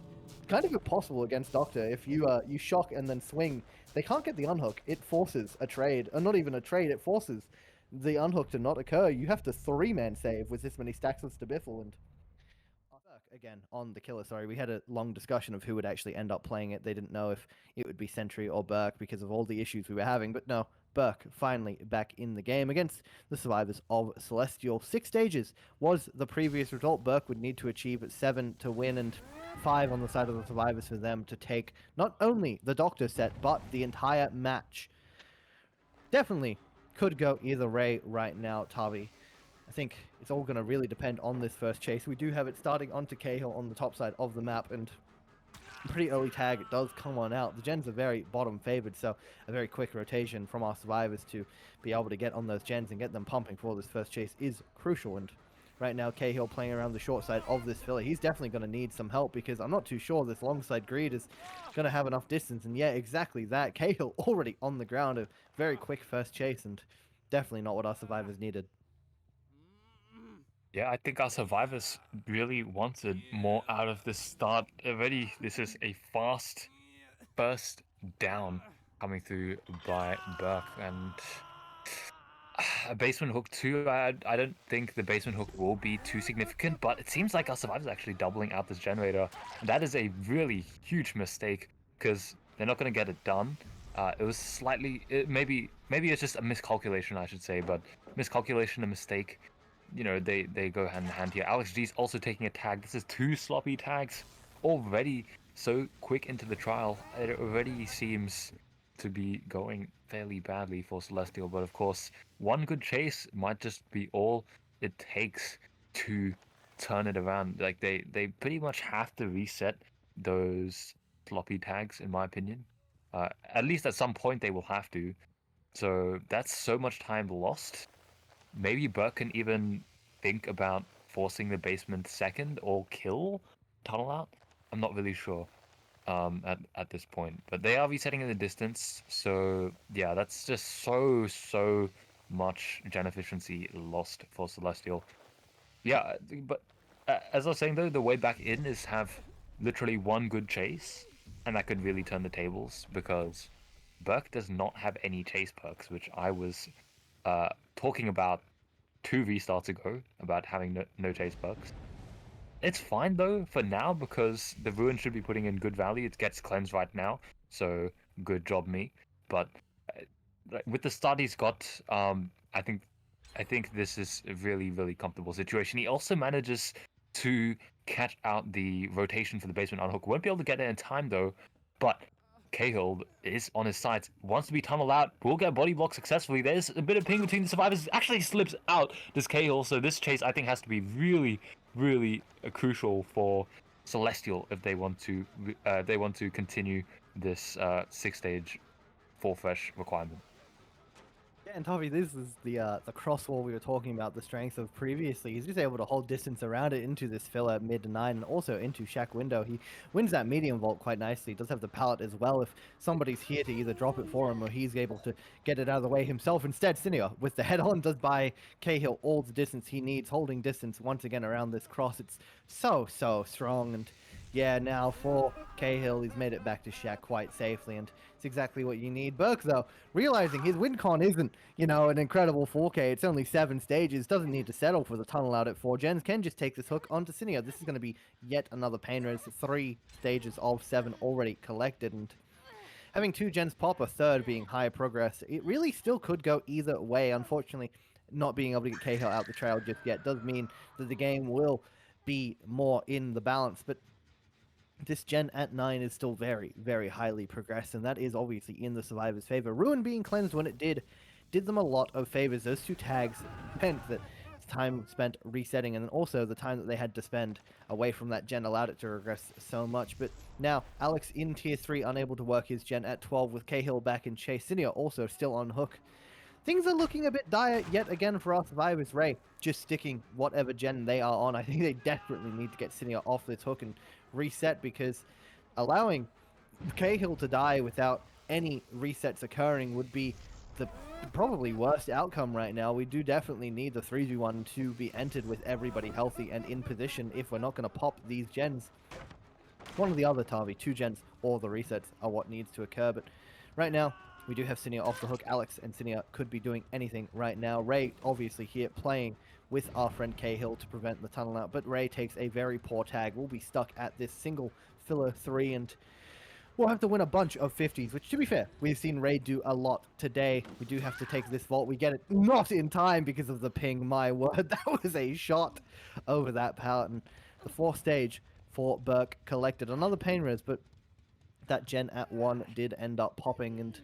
kind of impossible against Doctor. If you you shock and then swing, they can't get the unhook. It forces a trade, or not even a trade, it forces the unhook to not occur. You have to 3-man save with this many stacks of Stabiffle, and again on the killer. Sorry, we had a long discussion of who would actually end up playing it. They didn't know if it would be Sentry or Burke because of all the issues we were having, but no, Burke finally back in the game against the survivors of Celestial. 6 stages was the previous result. Burke would need to achieve 7 to win, and 5 on the side of the survivors for them to take not only the Doctor set but the entire match. Definitely could go either way right now, Tavi. I think it's all going to really depend on this first chase. We do have it starting onto Cahill on the top side of the map, and pretty early tag, it does come on out. The gens are very bottom favored, so a very quick rotation from our survivors to be able to get on those gens and get them pumping for this first chase is crucial. And right now, Cahill playing around the short side of this filler. He's definitely going to need some help because I'm not too sure this long side greed is going to have enough distance. And yeah, exactly that. Cahill already on the ground. A very quick first chase, and definitely not what our survivors needed. Yeah, I think our survivors really wanted more out of this start. Already, this is a fast burst down coming through by Burke, and a basement hook too. I don't think the basement hook will be too significant, but it seems like our survivors are actually doubling out this generator. That is a really huge mistake because they're not going to get it done. It was slightly, maybe it's just a miscalculation, I should say, but miscalculation, a mistake. You know, they go hand in hand here. Alex G's also taking a tag. This is 2 sloppy tags already so quick into the trial. It already seems to be going fairly badly for Celestial, but of course, 1 good chase might just be all it takes to turn it around. Like, they pretty much have to reset those sloppy tags, in my opinion. At least at some point they will have to. So that's so much time lost. Maybe Burke can even think about forcing the basement second or kill Tunnel out. I'm not really sure at this point. But they are resetting in the distance. So yeah, that's just so much gen efficiency lost for Celestial. Yeah, but as I was saying though, the way back in is have literally 1 good chase. And that could really turn the tables because Burke does not have any chase perks, which I was talking about 2 restarts ago about having no chase perks. It's fine though for now because the Ruin should be putting in good value. It gets cleansed right now, so good job me. But with the start he's got, I think this is a really comfortable situation. He also manages to catch out the rotation for the basement unhook. Won't be able to get there in time though, but Cahill is on his sides, wants to be tunneled out, will get body block successfully. There's a bit of ping between the survivors, actually slips out, this Cahill, so this chase I think has to be really crucial for Celestial if they want to continue this 6-stage 4 fresh requirement. Yeah, and Toby, this is the crosswall we were talking about, the strength of previously. He's just able to hold distance around it into this filler mid 9 and also into Shack window. He wins that medium vault quite nicely. He does have the pallet as well if somebody's here to either drop it for him or he's able to get it out of the way himself. Instead, Cinia with the head on does buy Cahill all the distance he needs, holding distance once again around this cross. It's so strong, and yeah, now for Cahill, he's made it back to Shack quite safely, and it's exactly what you need. Burke, though, realizing his win con isn't, an incredible 4K, it's only 7 stages, doesn't need to settle for the tunnel out at 4 gens, can just take this hook onto Cinia. This is going to be yet another pain res, 3 stages of 7 already collected, and having 2 gens pop, a third being high progress, it really still could go either way. Unfortunately, not being able to get Cahill out the trail just yet does mean that the game will be more in the balance, but this gen at 9 is still very, very highly progressed, and that is obviously in the survivor's favor. Ruin being cleansed when it did them a lot of favors. Those 2 tags meant that time spent resetting, and also the time that they had to spend away from that gen allowed it to regress so much. But now, Alex in tier 3, unable to work his gen at 12 with Cahill back in chase. Cinia also still on hook. Things are looking a bit dire yet again for our survivors. Ray just sticking whatever gen they are on. I think they desperately need to get Cinia off this hook and reset, because allowing Cahill to die without any resets occurring would be the probably worst outcome right now. We do definitely need the 3v1 to be entered with everybody healthy and in position if we're not going to pop these gens. One or the other, Tavi, 2 gens or the resets are what needs to occur, but right now we do have Cinia off the hook. Alex and Cinia could be doing anything right now. Ray obviously here playing with our friend Cahill to prevent the tunnel out, but Ray takes a very poor tag. We'll be stuck at this single filler 3, and we'll have to win a bunch of 50s, which, to be fair, we've seen Ray do a lot today. We do have to take this vault. We get it not in time because of the ping. My word, that was a shot over that pallet, and the 4th stage for Burke collected. Another pain res, but that gen at 1 did end up popping, and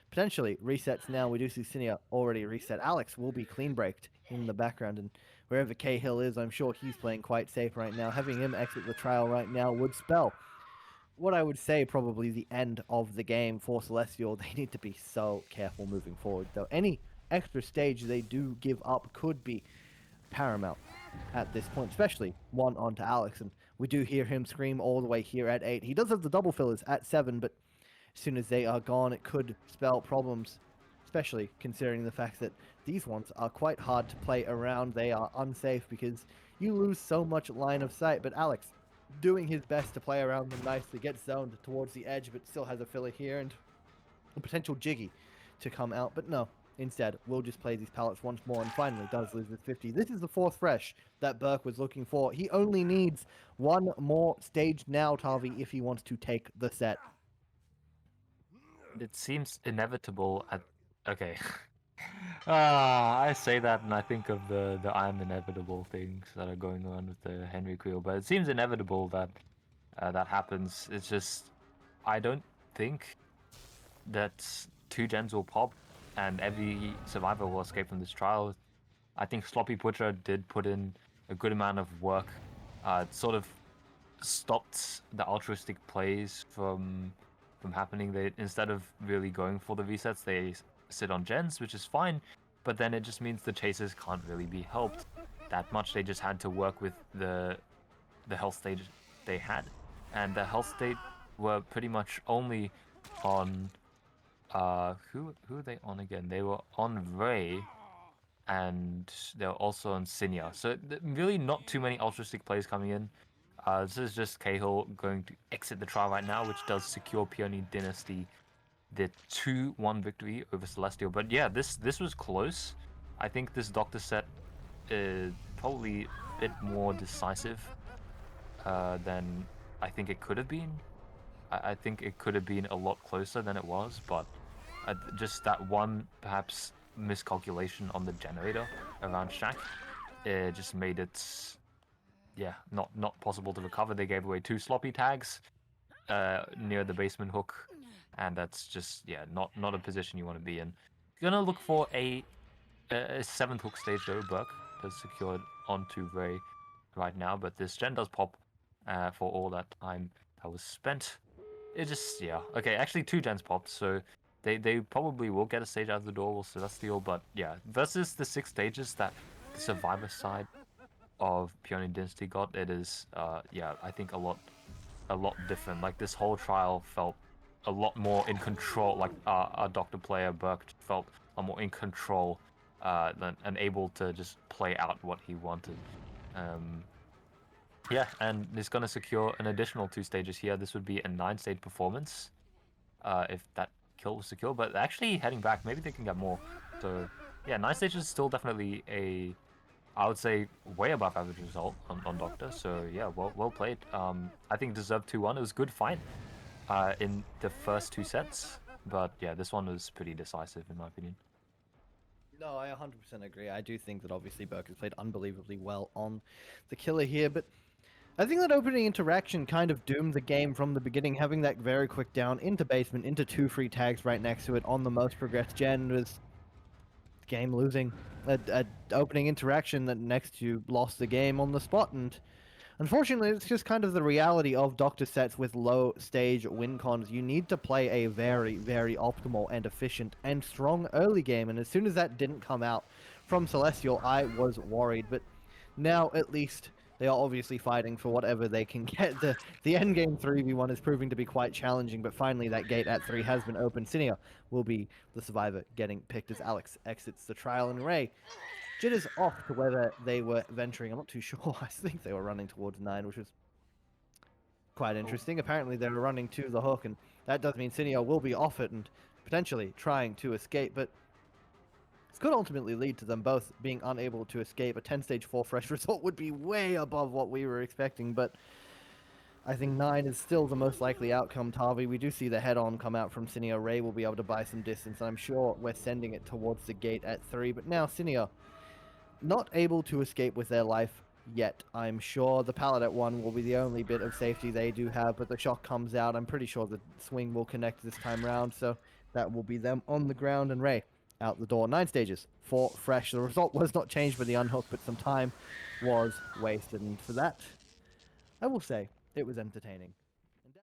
potentially resets now. We do see Cinia already reset. Alex will be clean braked in the background, and wherever Cahill is, I'm sure he's playing quite safe right now. Having him exit the trial right now would spell what I would say probably the end of the game for Celestial. They need to be so careful moving forward, though. Any extra stage they do give up could be paramount at this point, especially one onto Alex, and we do hear him scream all the way here at 8. He does have the double fillers at 7, but as soon as they are gone, it could spell problems, especially considering the fact that these ones are quite hard to play around. They are unsafe because you lose so much line of sight, but Alex doing his best to play around them nicely, gets zoned towards the edge, but still has a filler here and a potential Jiggy to come out, but no. Instead, we'll just play these pallets once more, and finally does lose this 50. This is the 4th fresh that Burke was looking for. He only needs one more stage now, Tavi, if he wants to take the set. It seems inevitable at... Okay. I say that and I think of the I'm inevitable things that are going on with the Henry Creel, but it seems inevitable that that happens. It's just, I don't think that 2 gens will pop and every survivor will escape from this trial. I think Sloppy Butcher did put in a good amount of work. It sort of stopped the altruistic plays from happening. They, instead of really going for the resets, they sit on gens, which is fine, but then it just means the chasers can't really be helped that much. They just had to work with the health stage they had, and the health state were pretty much only on who are they on again? They were on Ray, and they're also on Cinia, so really not too many altruistic plays coming in. This is just Cahill going to exit the trial right now, which does secure Peony Dynasty the 2-1 victory over Celestial. But yeah, this was close. I think this Doctor set is probably a bit more decisive than I think it could have been. I think it could have been a lot closer than it was, but just that one perhaps miscalculation on the generator around Shack, it just made it, yeah, not possible to recover. They gave away 2 sloppy tags near the basement hook, and that's just, yeah, not a position you want to be in. You're gonna look for a 7th hook stage though. Burke does secure it onto Ray right now, but this gen does pop for all that time that was spent. It just, yeah, okay, actually 2 gens popped, so They probably will get a stage out of the door with Celestial, but yeah, versus the 6 stages that the Survivor side of Peony Dynasty got, it is yeah, I think a lot different. Like this whole trial felt a lot more in control. Like our Doctor player Burke felt a lot more in control and able to just play out what he wanted. Yeah, and he's gonna secure an additional 2 stages here. This would be a 9-stage performance if that kill was secure. But actually heading back, maybe they can get more. So yeah, 9 stages is still definitely a, I would say, way above average result on Doctor. So yeah, well played. I think deserved 2-1. It was a good fight in the first 2 sets, but yeah, this one was pretty decisive in my opinion. No, I 100% agree. I do think that obviously Burke has played unbelievably well on the killer here, but I think that opening interaction kind of doomed the game from the beginning. Having that very quick down into basement, into 2 free tags right next to it on the most progressed gen was game losing. A opening interaction that next to lost the game on the spot, and unfortunately, it's just kind of the reality of Doctor sets with low stage win cons. You need to play a very, very optimal and efficient and strong early game, and as soon as that didn't come out from Celestial, I was worried. But now, at least, they are obviously fighting for whatever they can get. The end game 3v1 is proving to be quite challenging, but finally that gate at 3 has been opened. Cinia will be the survivor getting picked as Alex exits the trial, and Ray jitters off to whether they were venturing. I'm not too sure. I think they were running towards 9, which was quite interesting. Apparently they were running to the hook, and that does mean Cinia will be off it and potentially trying to escape, but this could ultimately lead to them both being unable to escape. A 10 stage 4 fresh result would be way above what we were expecting, but I think 9 is still the most likely outcome, Tavi. We do see the head-on come out from Cinia. Ray will be able to buy some distance, and I'm sure we're sending it towards the gate at 3, but now Cinia not able to escape with their life yet. I'm sure the pallet at 1 will be the only bit of safety they do have, but the shock comes out. I'm pretty sure the swing will connect this time round, so that will be them on the ground, and Ray out the door. 9 stages, 4 fresh. The result was not changed by the unhook, but some time was wasted, and for that, I will say it was entertaining.